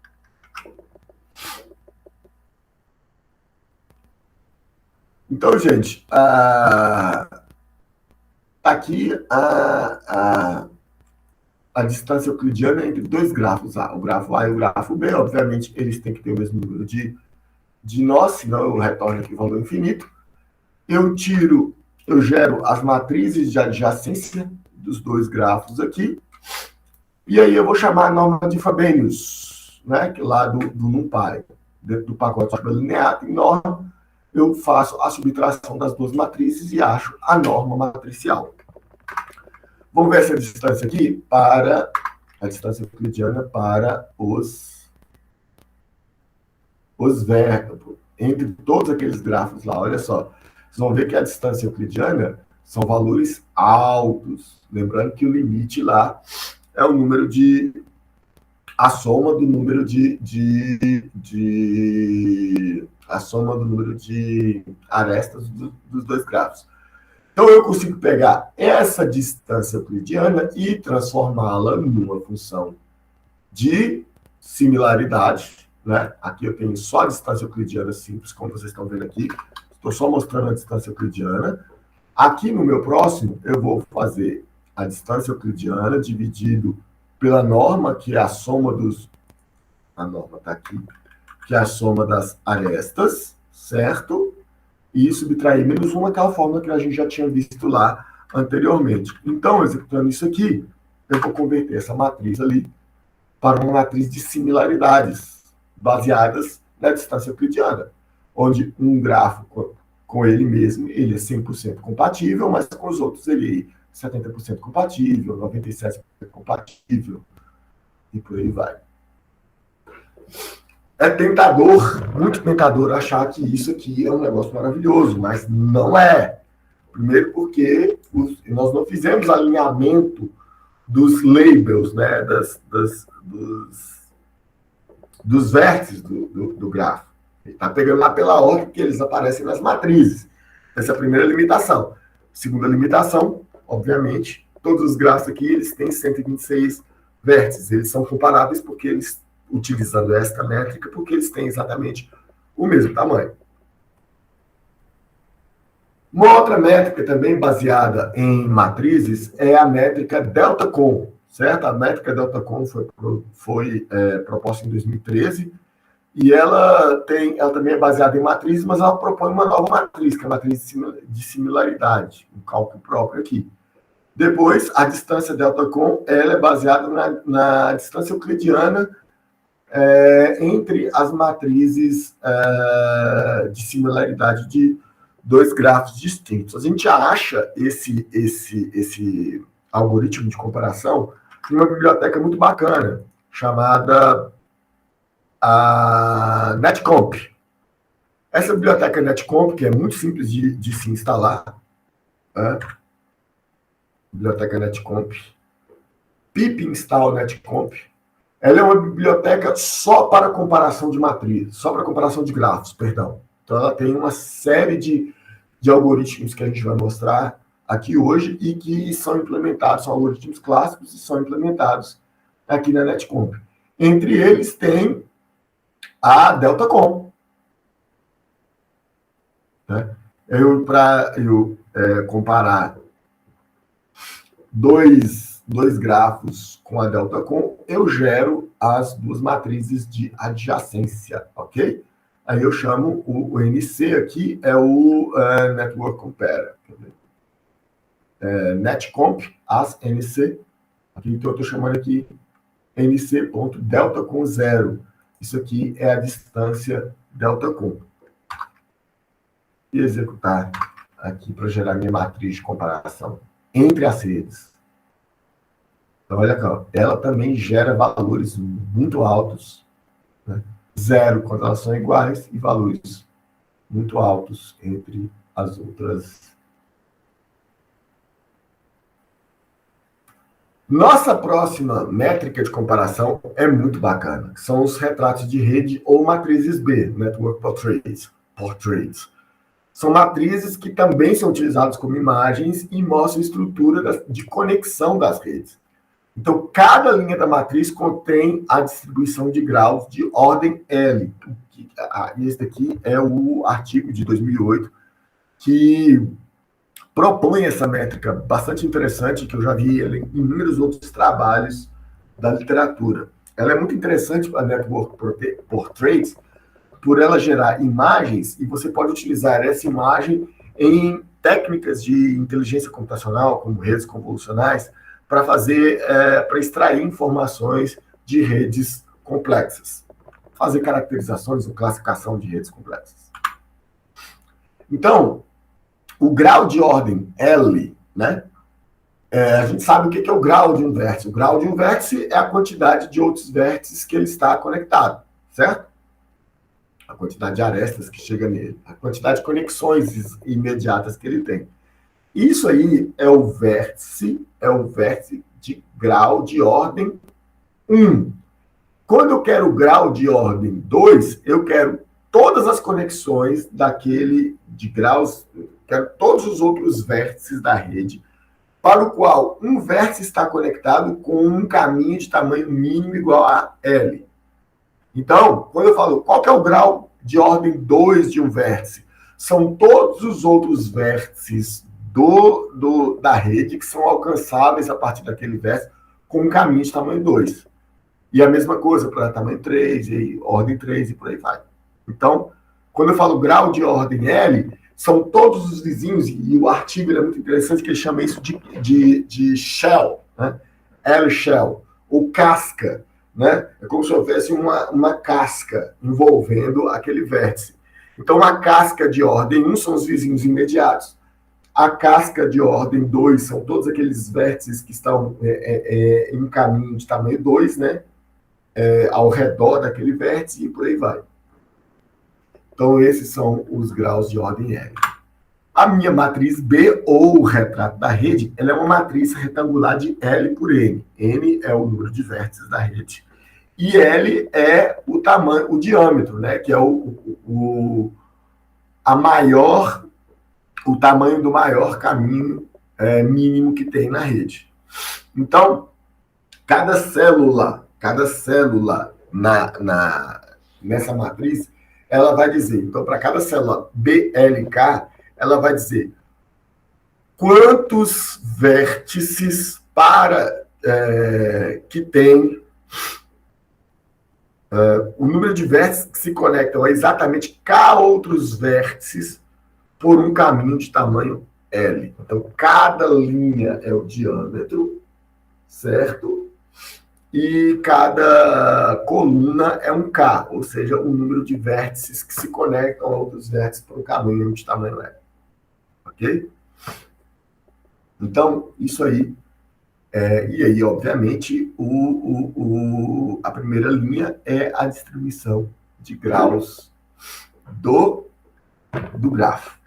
Então, gente, aqui a distância euclidiana é entre dois grafos, o grafo A e o grafo B. Obviamente, eles têm que ter o mesmo número de nós, senão eu retorno aqui o valor infinito. Eu gero as matrizes de adjacência dos dois grafos aqui, e aí eu vou chamar a norma de Frobenius, né, que é lá do NumPy. Dentro do pacote linear tem norma, eu faço a subtração das duas matrizes e acho a norma matricial. Vamos ver essa distância aqui para a distância euclidiana para os vértices, entre todos aqueles grafos lá. Olha só, vocês vão ver que a distância euclidiana são valores altos. Lembrando que o limite lá é o número a soma do número a soma do número de arestas dos dois grafos. Então, eu consigo pegar essa distância euclidiana e transformá-la numa função de similaridade, né? Aqui eu tenho só a distância euclidiana simples, como vocês estão vendo aqui. Estou só mostrando a distância euclidiana. Aqui no meu próximo, eu vou fazer a distância euclidiana dividido pela norma, que é a soma dos... A norma está aqui, que é a soma das arestas, certo? E subtrair menos 1, aquela fórmula que a gente já tinha visto lá anteriormente. Então, executando isso aqui, eu vou converter essa matriz ali para uma matriz de similaridades, baseadas na distância euclidiana, onde um grafo com ele mesmo, ele é 100% compatível, mas com os outros ele é 70% compatível, 97% compatível, e por aí vai. É tentador, muito tentador, achar que isso aqui é um negócio maravilhoso, mas não é. Primeiro porque nós não fizemos alinhamento dos labels, né, dos vértices do grafo. Ele está pegando lá pela ordem que eles aparecem nas matrizes. Essa é a primeira limitação. Segunda limitação, obviamente, todos os grafos aqui eles têm 126 vértices. Eles são comparáveis porque eles, utilizando esta métrica, porque eles têm exatamente o mesmo tamanho. Uma outra métrica também baseada em matrizes é a métrica DeltaCon, certo? A métrica DeltaCon foi proposta em 2013 e ela também é baseada em matrizes, mas ela propõe uma nova matriz, que é a matriz de similaridade, um cálculo próprio aqui. Depois, a distância DeltaCon ela é baseada na distância euclidiana entre as matrizes de similaridade de dois grafos distintos. A gente acha esse algoritmo de comparação em uma biblioteca muito bacana, chamada a Netcomp. Essa biblioteca Netcomp, que é muito simples de se instalar, né? Biblioteca Netcomp, pip install Netcomp, ela é uma biblioteca só para comparação de matrizes, só para comparação de grafos, perdão. Então, ela tem uma série de algoritmos que a gente vai mostrar aqui hoje e que são implementados, são algoritmos clássicos e são implementados aqui na Netcomp. Entre eles tem a DeltaCon. Né? Para eu comparar dois grafos com a DeltaCon, eu gero as duas matrizes de adjacência, ok? Aí eu chamo o NC aqui, é o Network Compare. Netcomp as NC. Aqui, então eu estou chamando aqui NC.deltacon 0. Isso aqui é a distância DeltaCon. E executar aqui para gerar minha matriz de comparação entre as redes. Então, olha aqui, ela também gera valores muito altos, né? 0 quando elas são iguais e valores muito altos entre as outras Nossa próxima métrica de comparação é muito bacana. São os retratos de rede ou matrizes B, Network Portraits. São matrizes que também são utilizadas como imagens e mostram a estrutura de conexão das redes. Então, cada linha da matriz contém a distribuição de graus de ordem L. Esse daqui é o artigo de 2008 que propõe essa métrica bastante interessante, que eu já vi em inúmeros outros trabalhos da literatura. Ela é muito interessante para a Network Portraits, por ela gerar imagens, e você pode utilizar essa imagem em técnicas de inteligência computacional, como redes convolucionais, para para extrair informações de redes complexas, fazer caracterizações ou classificação de redes complexas. Então, o grau de ordem L, né? A gente sabe o que é o grau de um vértice. O grau de um vértice é a quantidade de outros vértices que ele está conectado, certo? A quantidade de arestas que chega nele, a quantidade de conexões imediatas que ele tem. Isso aí é o vértice de grau de ordem 1. Quando eu quero o grau de ordem 2, eu quero todas as conexões daquele de graus, quero todos os outros vértices da rede, para o qual um vértice está conectado com um caminho de tamanho mínimo igual a L. Então, quando eu falo qual que é o grau de ordem 2 de um vértice, são todos os outros vértices da rede que são alcançáveis a partir daquele vértice com um caminho de tamanho 2. E a mesma coisa para tamanho 3, e ordem 3 e por aí vai. Então, quando eu falo grau de ordem L, são todos os vizinhos, e o artigo é muito interessante, que ele chama isso de shell, né? L-shell, ou casca, né? É como se houvesse uma casca envolvendo aquele vértice. Então, a casca de ordem 1 são os vizinhos imediatos. A casca de ordem 2 são todos aqueles vértices que estão em caminho de tamanho 2, né? Ao redor daquele vértice e por aí vai. Então, esses são os graus de ordem L. A minha matriz B, ou o retrato da rede, ela é uma matriz retangular de L por N. N é o número de vértices da rede. E L é o tamanho, o diâmetro, né? Que é o tamanho do maior caminho mínimo que tem na rede. Então, cada célula nessa matriz, ela vai dizer, então, para cada célula BLK, ela vai dizer quantos vértices que tem o número de vértices que se conectam a exatamente K outros vértices por um caminho de tamanho L. Então, cada linha é o diâmetro, certo? E cada coluna é um K, ou seja, o número de vértices que se conectam a outros vértices por um caminho de tamanho L. Ok? Então, isso aí. E aí, obviamente, a primeira linha é a distribuição de graus do grafo.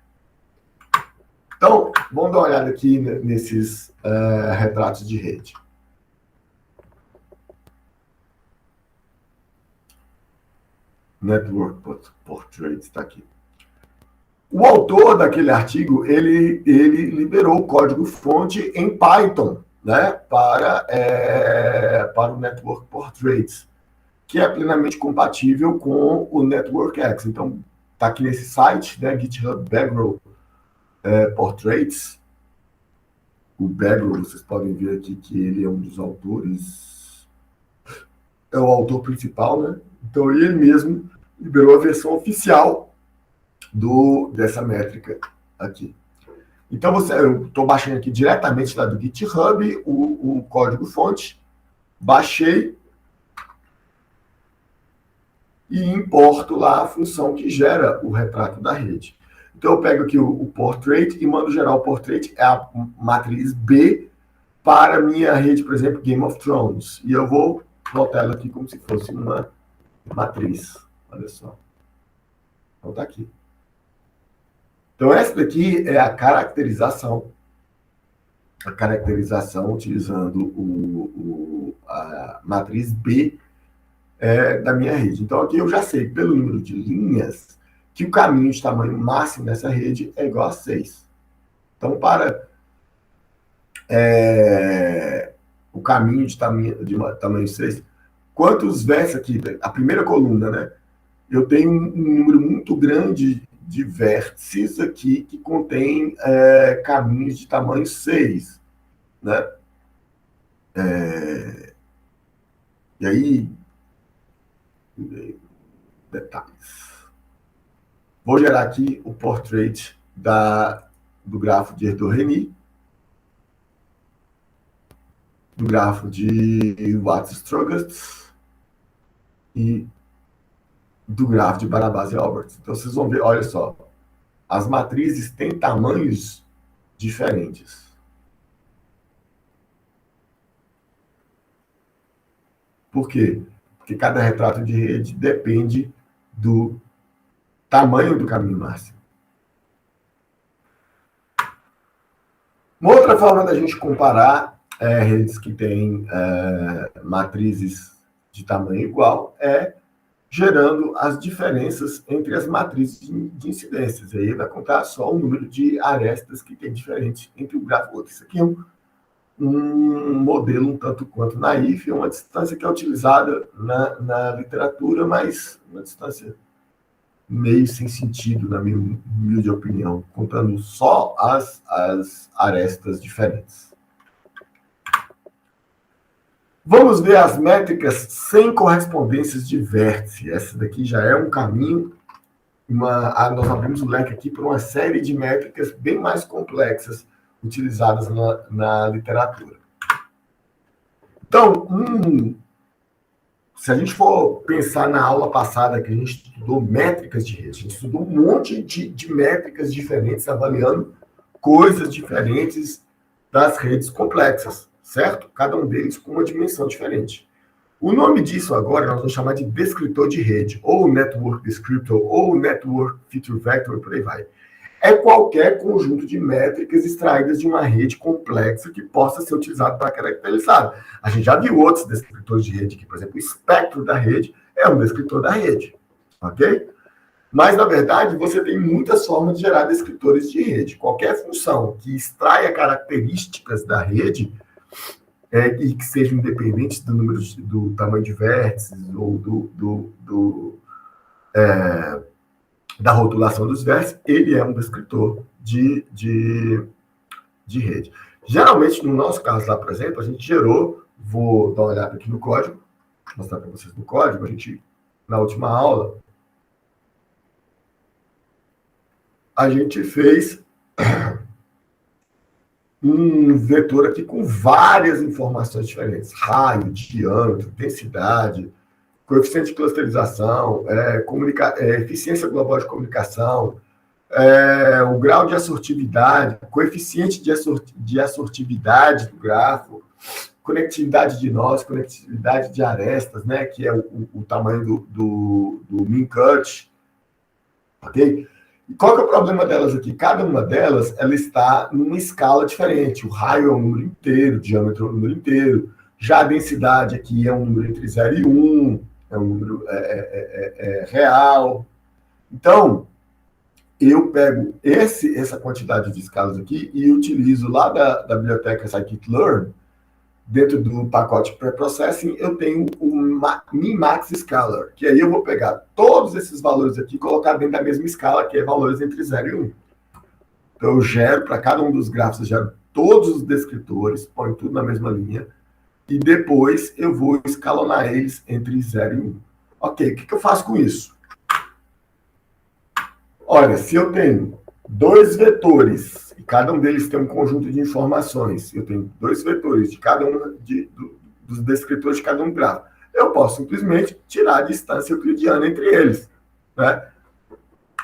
Então, vamos dar uma olhada aqui nesses retratos de rede. Network Portraits está aqui. O autor daquele artigo, ele liberou o código-fonte em Python, né, para o Network Portraits, que é plenamente compatível com o NetworkX. Então, está aqui nesse site, né, GitHub Bagro Portraits. O Bagro, vocês podem ver aqui que ele é um dos autores, é o autor principal, né? Então, ele mesmo liberou a versão oficial dessa métrica aqui. Então, eu estou baixando aqui diretamente lá do GitHub o código-fonte, baixei e importo lá a função que gera o retrato da rede. Então, eu pego aqui o portrait e mando gerar o portrait, é a matriz B, para a minha rede, por exemplo, Game of Thrones. E eu vou botar ela aqui como se fosse uma matriz. Olha só. Então, está aqui. Então, essa daqui é a caracterização a caracterização utilizando a matriz B da minha rede. Então, aqui eu já sei, pelo número de linhas, que o caminho de tamanho máximo dessa rede é igual a 6. Então, para o caminho de tamanho 6, quantos vértices aqui? A primeira coluna, né? Eu tenho um número muito grande de vértices aqui que contém caminhos de tamanho 6, né? E aí, detalhes. Vou gerar aqui o portrait do grafo de Erdős-Rényi, do grafo de Watts-Strogast e do grafo de Barabás e Albert. Então, vocês vão ver, olha só, as matrizes têm tamanhos diferentes. Por quê? Porque cada retrato de rede depende do tamanho do caminho máximo. Uma outra forma da gente comparar redes que têm matrizes de tamanho igual é gerando as diferenças entre as matrizes de incidências. Aí vai contar só o número de arestas que tem diferente entre um grafo e outro. Isso aqui é um modelo um tanto quanto naif, é uma distância que é utilizada na literatura, mas uma distância meio sem sentido, na minha humilde opinião, contando só as arestas diferentes. Vamos ver as métricas sem correspondências de vértice. Essa daqui já é um caminho. Nós abrimos o leque aqui para uma série de métricas bem mais complexas utilizadas na literatura. Então, se a gente for pensar na aula passada que a gente estudou métricas de rede, a gente estudou um monte de métricas diferentes, avaliando coisas diferentes das redes complexas, certo? Cada um deles com uma dimensão diferente. O nome disso agora nós vamos chamar de descritor de rede, ou Network Descriptor, ou Network Feature Vector, por aí vai. É qualquer conjunto de métricas extraídas de uma rede complexa que possa ser utilizado para caracterizar. A gente já viu outros descritores de rede aqui, por exemplo, o espectro da rede é um descritor da rede, ok? Mas, na verdade, você tem muitas formas de gerar descritores de rede. Qualquer função que extraia características da rede e que sejam independentes do número do tamanho de vértices ou da rotulação dos vértices, ele é um descritor de rede. Geralmente, no nosso caso lá, por exemplo, a gente gerou, vou dar uma olhada aqui no código, mostrar para vocês no código, a gente, na última aula, a gente fez um vetor aqui com várias informações diferentes, raio, diâmetro, densidade, coeficiente de clusterização, eficiência global de comunicação, o grau de assortividade, coeficiente de assortividade do grafo, conectividade de nós, conectividade de arestas, né, que é o tamanho do min cut, ok? E qual que é o problema delas aqui? Cada uma delas, ela está numa escala diferente. O raio é um número inteiro, o diâmetro é um número inteiro, já a densidade aqui é um número entre 0 e 1, é um número real. Então, eu pego essa quantidade de escalas aqui e utilizo lá da biblioteca scikit-learn, dentro do pacote pré-processing, eu tenho o min-max scalar, que aí eu vou pegar todos esses valores aqui e colocar dentro da mesma escala, que é valores entre 0 e 1. Então, eu gero, para cada um dos grafos, eu gero todos os descritores, ponho tudo na mesma linha, e depois eu vou escalonar eles entre 0 e 1. Ok, o que eu faço com isso? Olha, se eu tenho dois vetores, e cada um deles tem um conjunto de informações, eu tenho dois vetores de cada um dos descritores de cada um grafo, eu posso simplesmente tirar a distância euclidiana entre eles, né?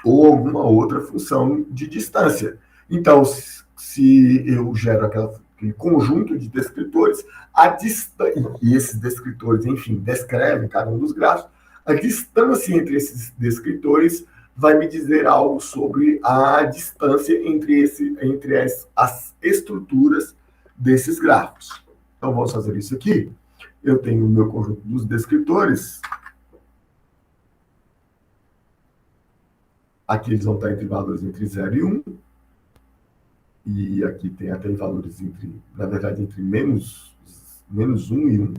Ou alguma outra função de distância. Então, se eu gero aquele conjunto de descritores, a distância, e esses descritores, enfim, descrevem cada um dos grafos, a distância entre esses descritores vai me dizer algo sobre a distância entre as estruturas desses grafos. Então, vamos fazer isso aqui. Eu tenho o meu conjunto dos descritores. Aqui eles vão estar entre valores entre 0 e 1. E aqui tem até valores entre, na verdade, entre menos 1 e 1.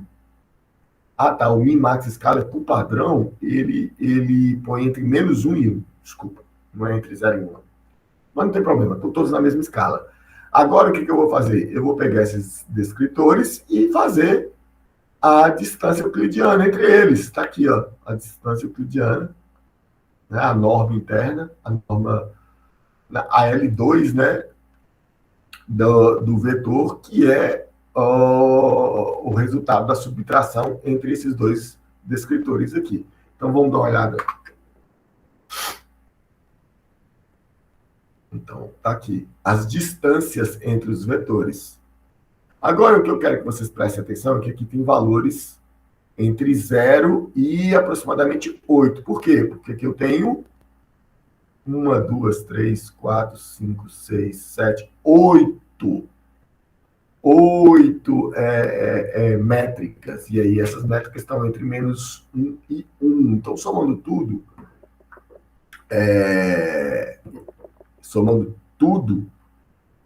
Ah, tá. O min, max, escala, por padrão, ele põe entre menos 1 e 1. Desculpa. Não é entre 0 e 1. Mas não tem problema. Estão todos na mesma escala. Agora, o que eu vou fazer? Eu vou pegar esses descritores e fazer a distância euclidiana entre eles. Está aqui, ó, a distância euclidiana, né, a norma interna, a norma, a L2, né, do vetor, que é o resultado da subtração entre esses dois descritores aqui. Então, vamos dar uma olhada. Então, tá aqui, as distâncias entre os vetores. Agora, o que eu quero que vocês prestem atenção é que aqui tem valores entre 0 e aproximadamente 8. Por quê? Porque aqui eu tenho 1, 2, 3, 4, 5, 6, 7, 8. 8 métricas. E aí, essas métricas estão entre menos 1 e 1. Então, somando tudo,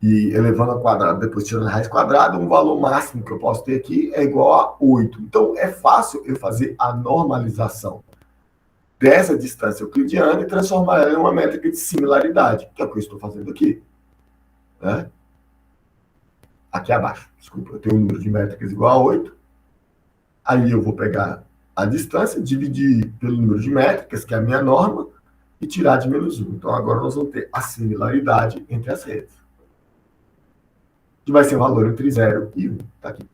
e elevando ao quadrado, depois tirando a raiz quadrada, um valor máximo que eu posso ter aqui é igual a 8. Então, é fácil eu fazer a normalização dessa distância euclidiana e transformar ela em uma métrica de similaridade, que é o que eu estou fazendo aqui. Né? Aqui abaixo, desculpa, eu tenho um número de métricas igual a 8. Aí eu vou pegar a distância, dividir pelo número de métricas, que é a minha norma, e tirar de menos 1. Então, agora nós vamos ter a similaridade entre as redes. Que vai ser um valor entre 0 e 1. Tá aqui.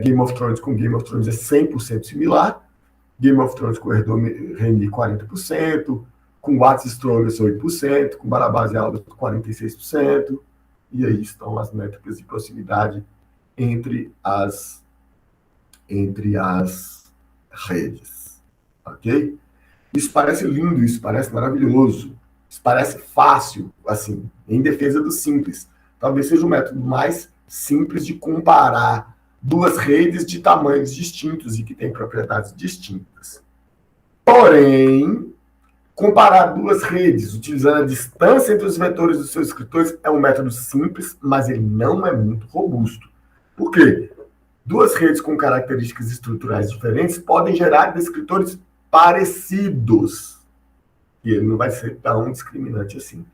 Game of Thrones com Game of Thrones é 100% similar. Game of Thrones com Herdor Reni 40%. Com What's Strongest 8%. Com Barabás e Albert 46%. E aí estão as métricas de proximidade entre as redes. Ok? Isso parece lindo, isso parece maravilhoso. Isso parece fácil, assim, em defesa do simples. Talvez seja o método mais simples de comparar duas redes de tamanhos distintos e que têm propriedades distintas. Porém, comparar duas redes utilizando a distância entre os vetores dos seus escritores é um método simples, mas ele não é muito robusto. Por quê? Duas redes com características estruturais diferentes podem gerar descritores parecidos. E ele não vai ser tão discriminante assim.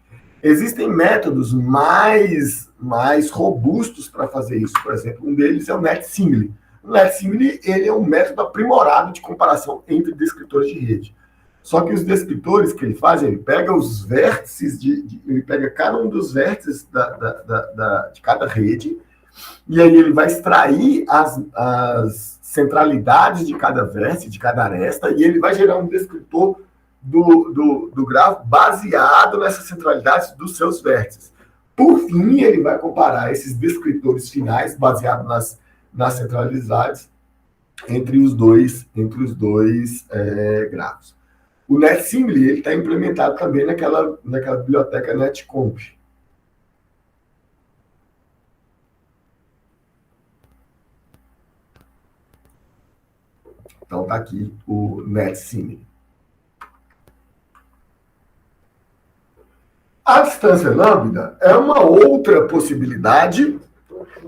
Existem métodos mais robustos para fazer isso. Por exemplo, um deles é o NetSimile. O NetSimile ele é um método aprimorado de comparação entre descritores de rede. Só que os descritores que ele faz, ele pega os vértices, ele pega cada um dos vértices de cada rede, e aí ele vai extrair as centralidades de cada vértice, de cada aresta, e ele vai gerar um descritor do grafo baseado nessas centralidades dos seus vértices. Por fim, ele vai comparar esses descritores finais baseados nas centralidades entre os dois grafos. O NetSimile está implementado também naquela biblioteca NetComp. Então, está aqui o NetSimile. A distância lambda é uma outra possibilidade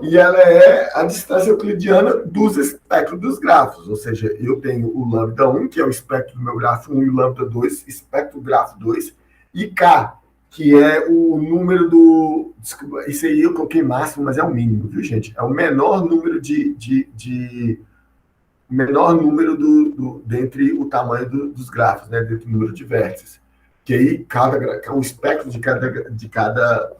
e ela é a distância euclidiana dos espectros dos grafos. Ou seja, eu tenho o lambda 1, que é o espectro do meu grafo 1, e o lambda 2, espectro do grafo 2, e K, que é o número do... Desculpa, isso aí eu coloquei máximo, mas é o mínimo, viu, gente? É o menor número menor número dentre o tamanho dos grafos, né? Dentre o número de vértices. Que aí o espectro de cada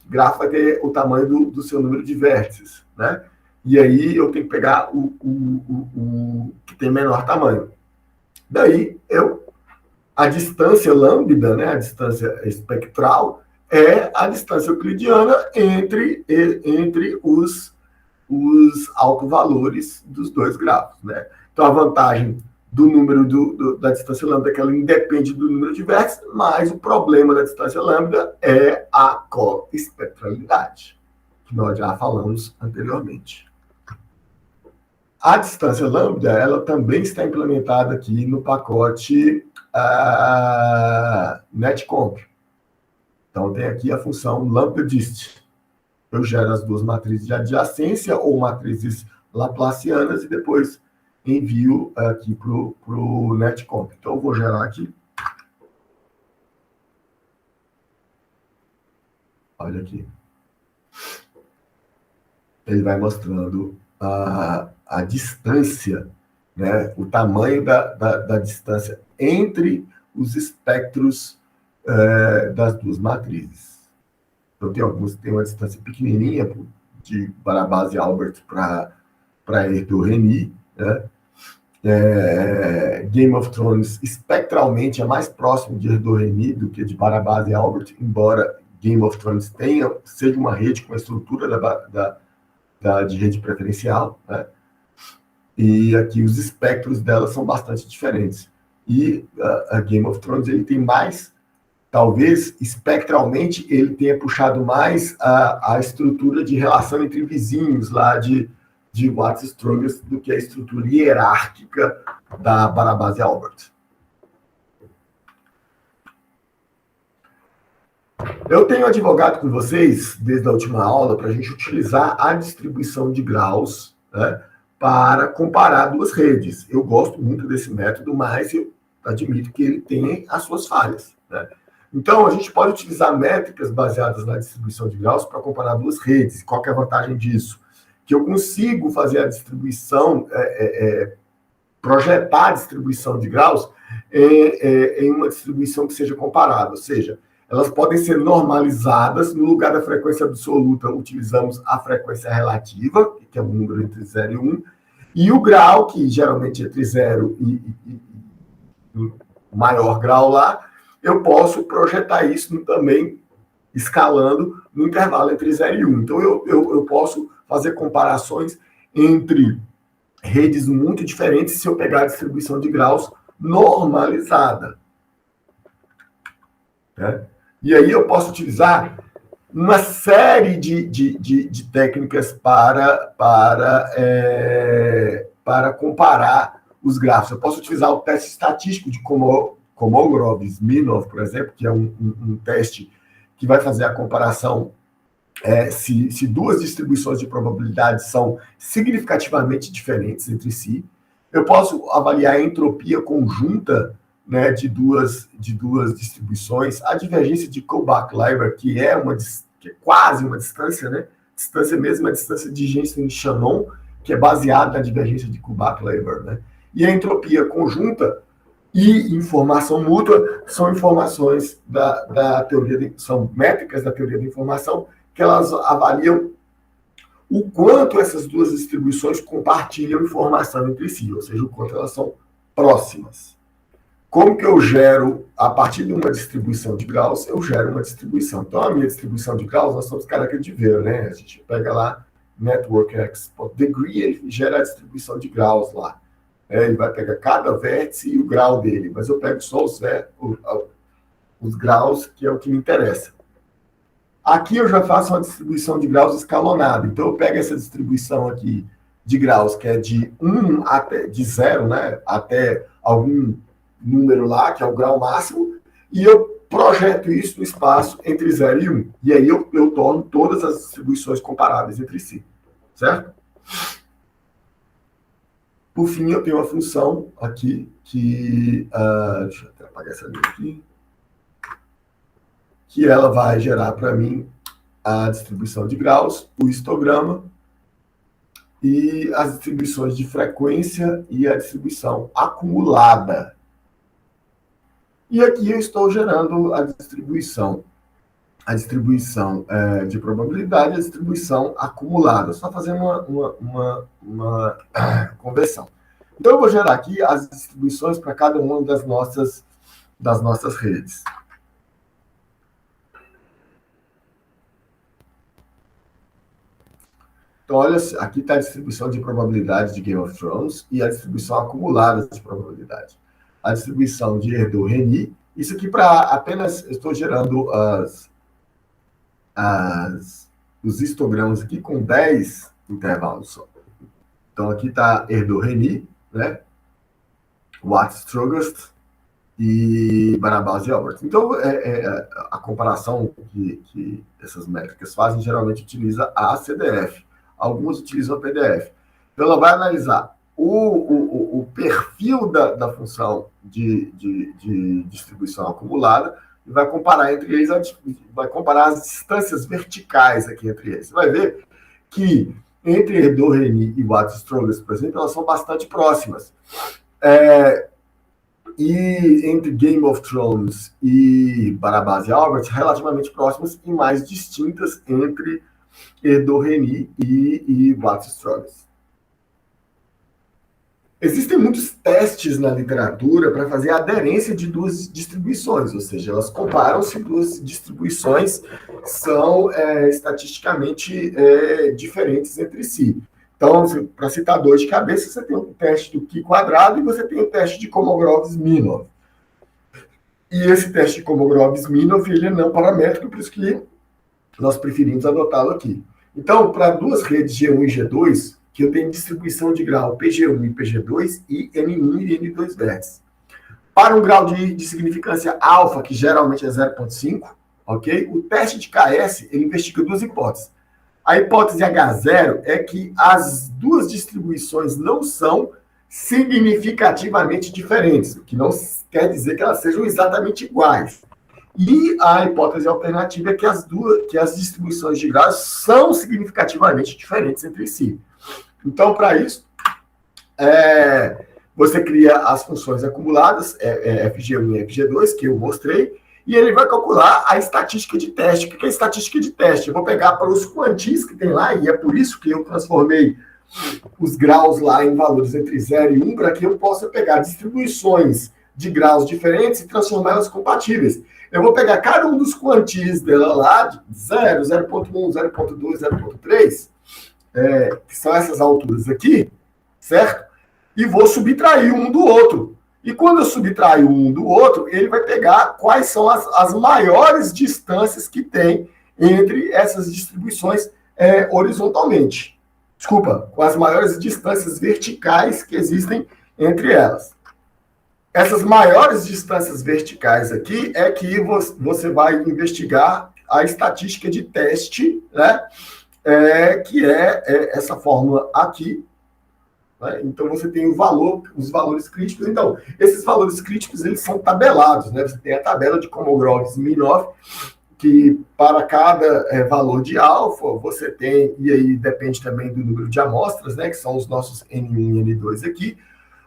grafo vai ter o tamanho do seu número de vértices, né? E aí eu tenho que pegar o que tem menor tamanho. Daí, a distância lambda, né, a distância espectral, é a distância euclidiana entre os autovalores dos dois grafos, né? Então, a vantagem do número da distância lambda é que ela independe do número de vértices, mas o problema da distância lambda é a coespectralidade. que nós já falamos anteriormente. A distância lambda, ela também está implementada aqui no pacote netcomp. Então, tem aqui a função lambda_dist. Eu gero as duas matrizes de adjacência ou matrizes laplacianas e depois envio aqui para o netcomp. Então, eu vou gerar aqui. Olha aqui. Ele vai mostrando a distância, né, o tamanho da distância entre os espectros das duas matrizes. Então, tem alguns que tem uma distância pequenininha para a base Albert para Erdo-Reni, né? Game of Thrones espectralmente é mais próximo de Erdo-Reni do que de Barabás e Albert, embora Game of Thrones seja uma rede com a estrutura de rede preferencial, né? E aqui os espectros dela são bastante diferentes. E a Game of Thrones ele tem mais, talvez espectralmente, ele tenha puxado mais a estrutura de relação entre vizinhos lá de Watts Strongest do que a estrutura hierárquica da Barabás e Albert. Eu tenho advogado com vocês, desde a última aula, para a gente utilizar a distribuição de graus, né, para comparar duas redes. Eu gosto muito desse método, mas eu admito que ele tem as suas falhas, né? Então, a gente pode utilizar métricas baseadas na distribuição de graus para comparar duas redes. Qual que é a vantagem disso? Que eu consigo fazer a distribuição, projetar a distribuição de graus em uma distribuição que seja comparada, ou seja, elas podem ser normalizadas. No lugar da frequência absoluta, utilizamos a frequência relativa, que é um número entre 0 e 1, e o grau, que geralmente é entre 0 e o maior grau lá, eu posso projetar isso também escalando no intervalo entre 0 e 1. Então, eu posso fazer comparações entre redes muito diferentes se eu pegar a distribuição de graus normalizada, né? E aí eu posso utilizar uma série de técnicas para comparar os gráficos. Eu posso utilizar o teste estatístico de Kolmogorov-Smirnov, por exemplo, que é um teste que vai fazer a comparação se duas distribuições de probabilidade são significativamente diferentes entre si. Eu posso avaliar a entropia conjunta, né, de duas distribuições, a divergência de Kullback-Leibler, que é quase uma distância, né? Distância mesmo, a distância de Jensen-Shannon, que é baseada na divergência de Kullback-Leibler, né? E a entropia conjunta e informação mútua são informações da teoria, são métricas da teoria da informação, que elas avaliam o quanto essas duas distribuições compartilham informação entre si, ou seja, o quanto elas são próximas. Como que eu gero, a partir de uma distribuição de graus, eu gero uma distribuição. Então, a minha distribuição de graus, nós somos careca de ver, né? A gente pega lá, network x.degree, ele gera a distribuição de graus lá. Ele vai pegar cada vértice e o grau dele, mas eu pego só os graus, que é o que me interessa. Aqui eu já faço uma distribuição de graus escalonada. Então, eu pego essa distribuição aqui de graus, que é de 1 até, de 0, né, até algum número lá, que é o grau máximo, e eu projeto isso no espaço entre 0 e 1. E aí eu torno todas as distribuições comparáveis entre si. Certo? Por fim, eu tenho uma função aqui que... deixa eu até apagar essa linha aqui. Que ela vai gerar para mim a distribuição de graus, o histograma e as distribuições de frequência e a distribuição acumulada. E aqui eu estou gerando a distribuição de probabilidade, a distribuição acumulada, só fazendo uma conversão. Então, eu vou gerar aqui as distribuições para cada uma das nossas redes. Então, olha, aqui está a distribuição de probabilidade de Game of Thrones e a distribuição acumulada de probabilidade. A distribuição de Erdo-Reni, isso aqui para apenas, estou gerando os histogramas aqui com 10 intervalos só. Então, aqui está Erdo-Reni, né? Watts-Strogast e Barabás e Albert. Então, a comparação que essas métricas fazem geralmente utiliza a CDF. Alguns utilizam a PDF. Então, ela vai analisar o perfil da função de distribuição acumulada e vai comparar entre eles, vai comparar as distâncias verticais aqui entre eles. Você vai ver que entre Erdo-Reni e Watts-Strogast, por exemplo, elas são bastante próximas. E entre Game of Thrones e Barabás e Albert, relativamente próximas e mais distintas entre Erdo-Reni e Watts-Strogast. Existem muitos testes na literatura para fazer a aderência de duas distribuições, ou seja, elas comparam se duas distribuições são estatisticamente diferentes entre si. Então, para citar dois de cabeça, você tem o teste do Chi quadrado e você tem o teste de Kolmogorov-Smirnov. E esse teste de Kolmogorov-Smirnov, ele é não paramétrico, por isso que nós preferimos adotá-lo aqui. Então, para duas redes G1 e G2, que eu tenho distribuição de grau PG1 e PG2 e N1 e N2 vértices. Para um grau de significância alfa, que geralmente é 0,5, ok? O teste de KS, ele investiga duas hipóteses. A hipótese H0 é que as duas distribuições não são significativamente diferentes, o que não quer dizer que elas sejam exatamente iguais. E a hipótese alternativa é que as distribuições de graus são significativamente diferentes entre si. Então, para isso, você cria as funções acumuladas, FG1 e FG2, que eu mostrei, e ele vai calcular a estatística de teste. O que é estatística de teste? Eu vou pegar para os quantis que tem lá, e é por isso que eu transformei os graus lá em valores entre 0 e 1, para que eu possa pegar distribuições de graus diferentes e transformá-las compatíveis. Eu vou pegar cada um dos quantis dela lá, de 0, 0,1, 0,2, 0,3, que são essas alturas aqui, certo? E vou subtrair um do outro. E quando eu subtraio um do outro, ele vai pegar quais são as maiores distâncias que tem entre essas distribuições horizontalmente. Desculpa, com as maiores distâncias verticais que existem entre elas. Essas maiores distâncias verticais aqui é que você vai investigar a estatística de teste, né? Que é essa fórmula aqui. Né? Então, você tem os valores críticos. Então, esses valores críticos, eles são tabelados. Né? Você tem a tabela de Kolmogorov-Smirnov, que para cada valor de alfa, você tem, e aí depende também do número de amostras, né? Que são os nossos N1 e N2 aqui,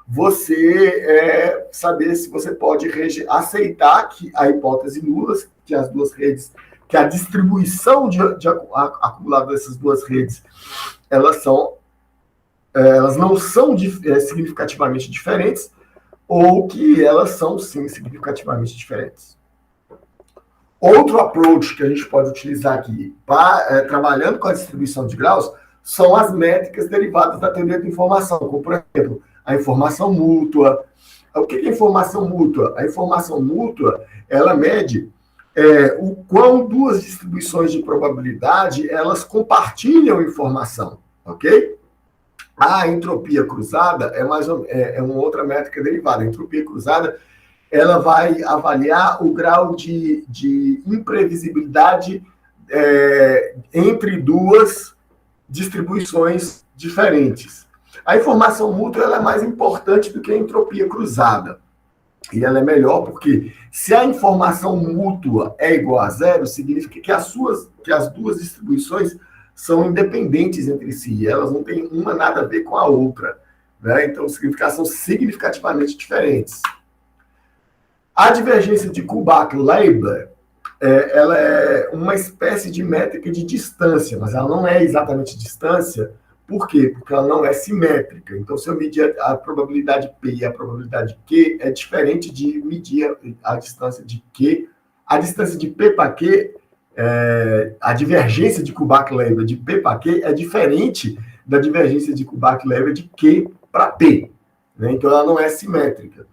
você saber se você pode aceitar que a hipótese nula, que as duas redes, que a distribuição acumulada dessas duas redes, elas não são significativamente diferentes, ou que elas são, sim, significativamente diferentes. Outro approach que a gente pode utilizar aqui, trabalhando com a distribuição de graus, são as métricas derivadas da teoria da informação, como, por exemplo, a informação mútua. O que é informação mútua? A informação mútua, ela mede o quão duas distribuições de probabilidade elas compartilham informação, ok? A entropia cruzada é uma outra métrica derivada. A entropia cruzada, ela vai avaliar o grau de imprevisibilidade entre duas distribuições diferentes. A informação mútua ela é mais importante do que a entropia cruzada. E ela é melhor porque se a informação mútua é igual a zero, significa que as duas distribuições são independentes entre si. Elas não têm uma nada a ver com a outra. Né? Então, são significativamente diferentes. A divergência de Kullback-Leibler, ela é uma espécie de métrica de distância, mas ela não é exatamente distância. Por quê? Porque ela não é simétrica. Então, se eu medir a probabilidade P e a probabilidade Q, é diferente de medir a distância de Q. A distância de P para Q, a divergência de Kullback-Leibler de P para Q é diferente da divergência de Kullback-Leibler de Q para P. Né? Então, ela não é simétrica.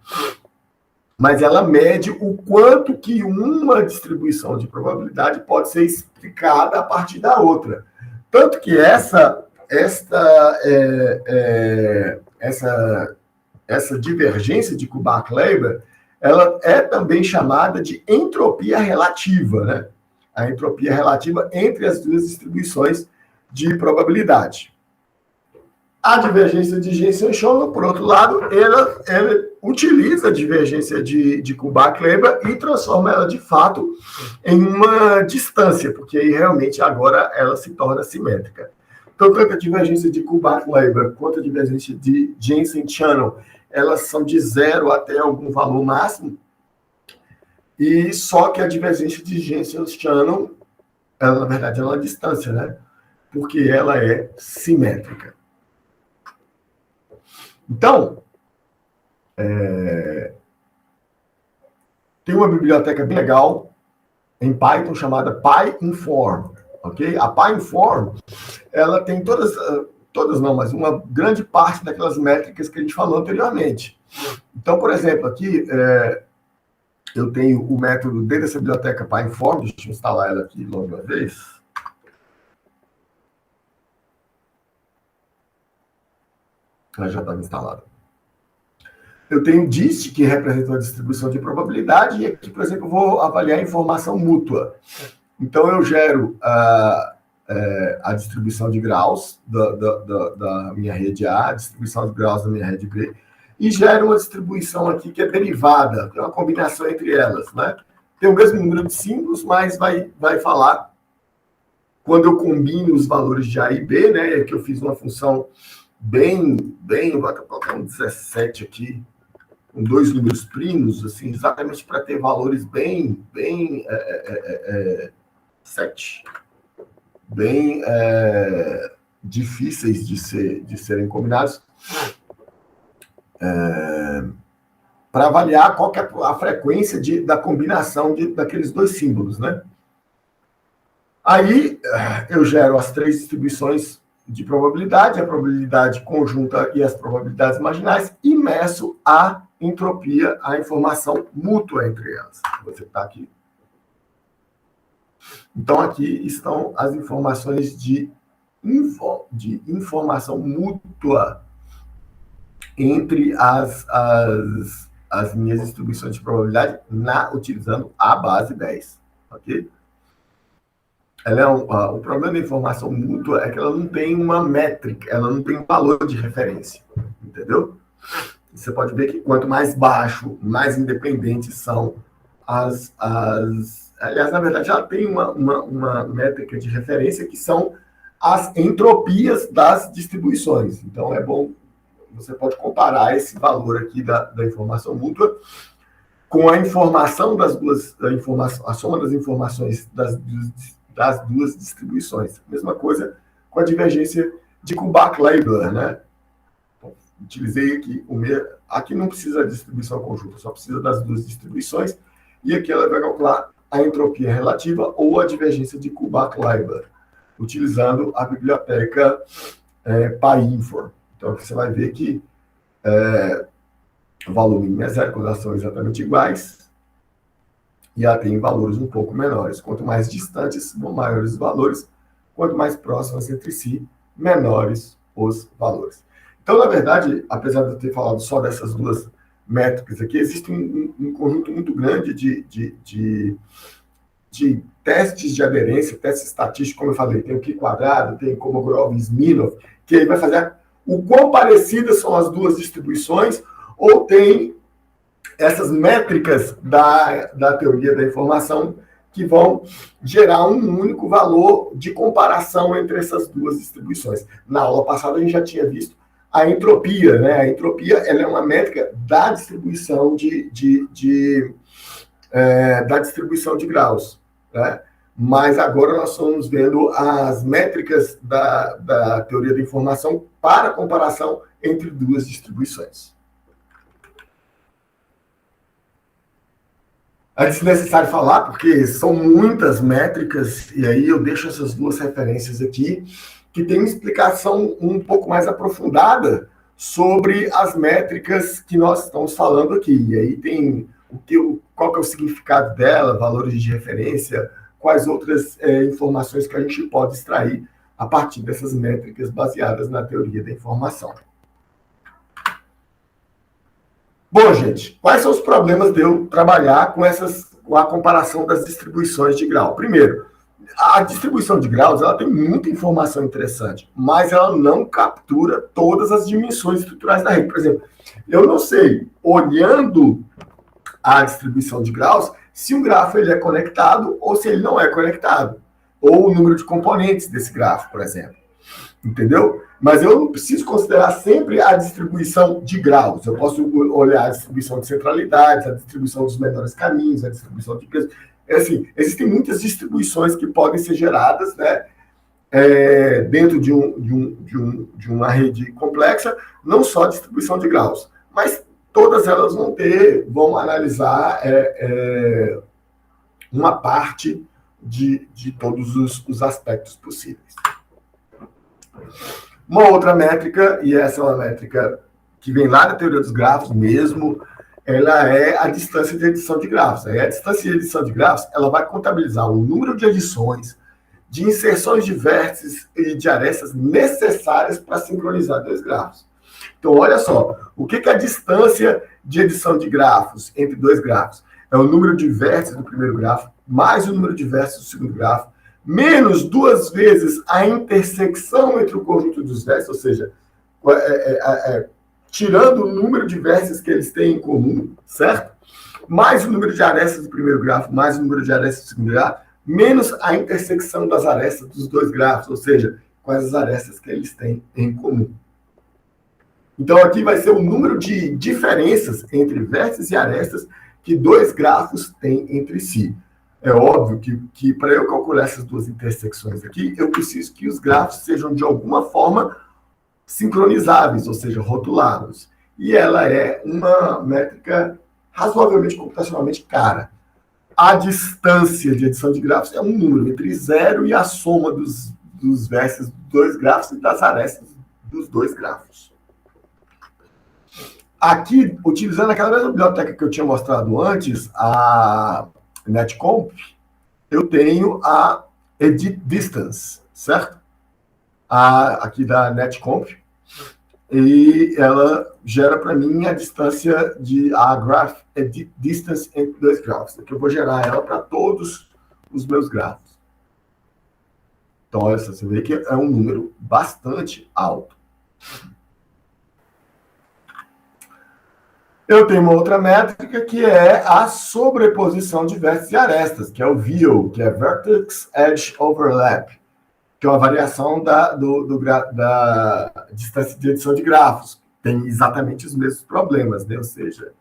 mas ela mede o quanto que uma distribuição de probabilidade pode ser explicada a partir da outra. Tanto que essa divergência de Kullback-Leibler, ela é também chamada de entropia relativa, né? A entropia relativa entre as duas distribuições de probabilidade. A divergência de Jensen-Schoenfeld, por outro lado, ela utiliza a divergência de Kullback-Leibler e transforma ela, de fato, em uma distância, porque aí realmente agora ela se torna simétrica. Então, tanto a divergência de Kullback-Leibler quanto a divergência de Jensen-Schoenfeld, elas são de 0 até algum valor máximo, e só que a divergência de Jensen-Schoenfeld, ela, na verdade, é uma distância, né? Porque ela é simétrica. Então, tem uma biblioteca bem legal em Python chamada PyInform, ok? A PyInform, ela tem todas não, mas uma grande parte daquelas métricas que a gente falou anteriormente. Então, por exemplo, aqui eu tenho o método dentro dessa biblioteca PyInform, deixa eu instalar ela aqui logo uma vez. Ela já estava instalada. Eu tenho dist, que representa a distribuição de probabilidade, e aqui, por exemplo, eu vou avaliar a informação mútua. Então, eu gero a distribuição de graus da minha rede A, a distribuição de graus da minha rede B, e gero uma distribuição aqui que é derivada, que é uma combinação entre elas, né? Tem o mesmo número de símbolos, mas vai falar quando eu combino os valores de A e B, né? Aqui eu fiz uma função vou colocar um 17 aqui, com 2 números primos, assim, exatamente para ter valores bem 7, bem difíceis de serem combinados, para avaliar qual que é a frequência da combinação daqueles 2 símbolos, né? Aí eu gero as 3 distribuições de probabilidade, a probabilidade conjunta e as probabilidades marginais, e meço a entropia, a informação mútua entre elas. Você está aqui. Então, aqui estão as informações de informação mútua entre as minhas distribuições de probabilidade utilizando a base 10. Ok? O problema da informação mútua é que ela não tem uma métrica, ela não tem um valor de referência, entendeu? Você pode ver que quanto mais baixo, mais independentes são aliás, na verdade, ela tem uma métrica de referência que são as entropias das distribuições. Então, é bom, você pode comparar esse valor aqui da informação mútua com a informação a soma das informações das duas distribuições. Mesma coisa com a divergência de Kullback-Leibler, né? Então, utilizei aqui aqui não precisa da distribuição conjunta, só precisa das duas distribuições, e aqui ela vai calcular a entropia relativa ou a divergência de Kullback-Leibler, utilizando a biblioteca PyInform. Então, aqui você vai ver que o valor mínimo é 0, quando elas são exatamente iguais, e ela tem valores um pouco menores. Quanto mais distantes, maiores os valores. Quanto mais próximas entre si, menores os valores. Então, na verdade, apesar de eu ter falado só dessas duas métricas aqui, existe um conjunto muito grande de testes de aderência, testes estatísticos, como eu falei. Tem o Q-quadrado, tem Kolmogorov e Smirnov, que aí vai fazer o quão parecidas são as duas distribuições, ou tem essas métricas da teoria da informação que vão gerar um único valor de comparação entre essas duas distribuições. Na aula passada a gente já tinha visto a entropia, né? A entropia ela é uma métrica da distribuição da distribuição de graus, né? Mas agora nós estamos vendo as métricas da teoria da informação para comparação entre duas distribuições. É desnecessário falar, porque são muitas métricas, e aí eu deixo essas duas referências aqui, que tem uma explicação um pouco mais aprofundada sobre as métricas que nós estamos falando aqui. E aí tem qual que é o significado dela, valores de referência, quais outras informações que a gente pode extrair a partir dessas métricas baseadas na teoria da informação. Bom, gente, quais são os problemas de eu trabalhar com a comparação das distribuições de grau? Primeiro, a distribuição de graus ela tem muita informação interessante, mas ela não captura todas as dimensões estruturais da rede. Por exemplo, eu não sei, olhando a distribuição de graus, se um grafo ele é conectado ou se ele não é conectado, ou o número de componentes desse grafo, por exemplo. Entendeu? Mas eu não preciso considerar sempre a distribuição de graus. Eu posso olhar a distribuição de centralidades, a distribuição dos menores caminhos, a distribuição de peso. Assim, existem muitas distribuições que podem ser geradas, né, dentro de uma rede complexa, não só a distribuição de graus, mas todas elas vão analisar uma parte de todos os aspectos possíveis. Uma outra métrica, e essa é uma métrica que vem lá da teoria dos grafos mesmo, ela é a distância de edição de grafos. A distância de edição de grafos, ela vai contabilizar o número de edições, de inserções de vértices e de arestas necessárias para sincronizar dois grafos. Então, olha só, o que é a distância de edição de grafos entre dois grafos? É o número de vértices do primeiro grafo, mais o número de vértices do segundo grafo, menos 2 vezes a intersecção entre o conjunto dos vértices, ou seja, tirando o número de vértices que eles têm em comum, certo? Mais o número de arestas do primeiro grafo, mais o número de arestas do segundo grafo, menos a intersecção das arestas dos dois grafos, ou seja, quais as arestas que eles têm em comum. Então, aqui vai ser o número de diferenças entre vértices e arestas que dois grafos têm entre si. É óbvio que para eu calcular essas duas intersecções aqui, eu preciso que os grafos sejam, de alguma forma, sincronizáveis, ou seja, rotulados. E ela é uma métrica razoavelmente computacionalmente cara. A distância de edição de grafos é um número entre 0 e a soma dos vértices dos dois grafos e das arestas dos dois grafos. Aqui, utilizando aquela mesma biblioteca que eu tinha mostrado antes, a NetConf, eu tenho a Edit Distance, certo? Aqui da NetConf, e ela gera para mim a distância a Graph Edit Distance entre dois grafos. Aqui eu vou gerar ela para todos os meus grafos. Então, olha só, você vê que é um número bastante alto. Eu tenho uma outra métrica que é a sobreposição de vértices e arestas, que é o VEO, que é Vertex Edge Overlap, que é uma variação da distância de edição de grafos. Tem exatamente os mesmos problemas, né? Ou seja,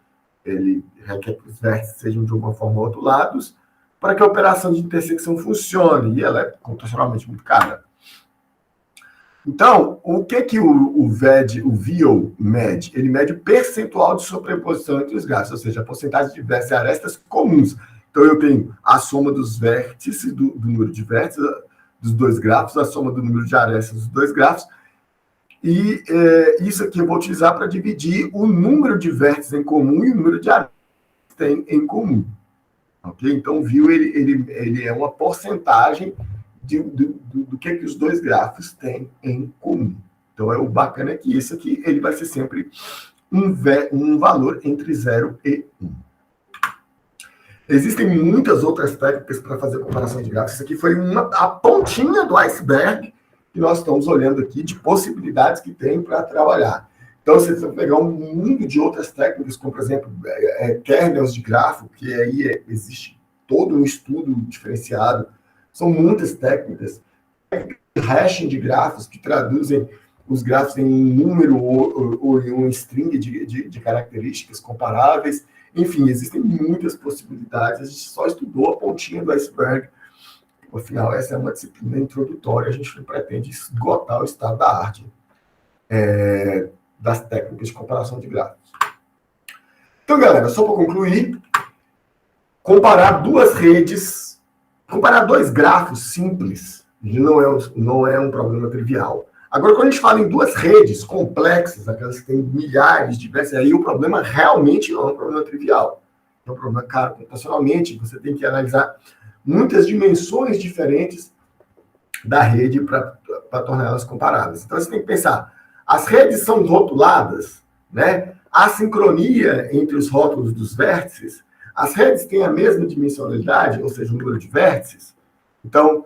ele requer que os vértices sejam de alguma forma rotulados para que a operação de intersecção funcione, e ela é computacionalmente muito cara. Então, o que o VEO mede? Ele mede o percentual de sobreposição entre os grafos, ou seja, a porcentagem de vértices e arestas comuns. Então, eu tenho a soma dos vértices, do número de vértices dos dois grafos, a soma do número de arestas dos dois grafos, e isso aqui eu vou utilizar para dividir o número de vértices em comum e o número de arestas que tem em comum. Okay? Então, o VEO ele é uma porcentagem do que os dois grafos têm em comum. Então, o bacana é que isso aqui ele vai ser sempre um valor entre 0 e 1. Existem muitas outras técnicas para fazer comparação de gráficos. Isso aqui foi a pontinha do iceberg que nós estamos olhando aqui, de possibilidades que tem para trabalhar. Então, você vai pegar um mundo de outras técnicas, como, por exemplo, kernels de grafo, que aí existe todo um estudo diferenciado. São muitas técnicas. Hashing de grafos, que traduzem os grafos em um número ou em um string de características comparáveis. Enfim, existem muitas possibilidades. A gente só estudou a pontinha do iceberg. Afinal, essa é uma disciplina introdutória. A gente não pretende esgotar o estado da arte das técnicas de comparação de gráficos. Então, galera, só para concluir, comparar duas redes, comparar dois grafos simples não é um problema trivial. Agora, quando a gente fala em duas redes complexas, aquelas que têm milhares de vértices, aí o problema realmente não é um problema trivial. é um problema caro computacionalmente, você tem que analisar muitas dimensões diferentes da rede para tornar elas comparáveis. Então, você tem que pensar, as redes são rotuladas, né? A sincronia entre os rótulos dos vértices, as redes têm a mesma dimensionalidade, ou seja, o número de vértices. Então,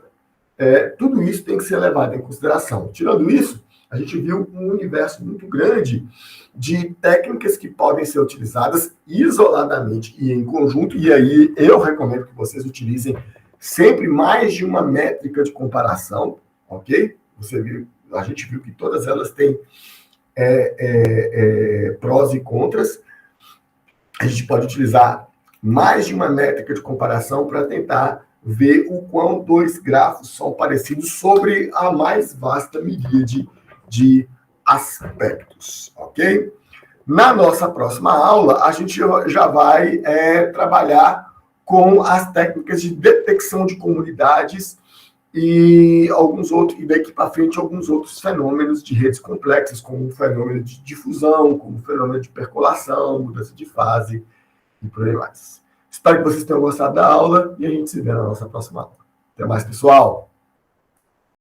tudo isso tem que ser levado em consideração. Tirando isso, a gente viu um universo muito grande de técnicas que podem ser utilizadas isoladamente e em conjunto, e aí eu recomendo que vocês utilizem sempre mais de uma métrica de comparação, ok? A gente viu que todas elas têm prós e contras. A gente pode utilizar mais de uma métrica de comparação para tentar ver o quão dois grafos são parecidos sobre a mais vasta miríade de aspectos, ok? Na nossa próxima aula, a gente já vai trabalhar com as técnicas de detecção de comunidades e daqui para frente alguns outros fenômenos de redes complexas, como o fenômeno de difusão, como o fenômeno de percolação, mudança de fase e por aí mais. Espero que vocês tenham gostado da aula e a gente se vê na nossa próxima aula. Até mais, pessoal!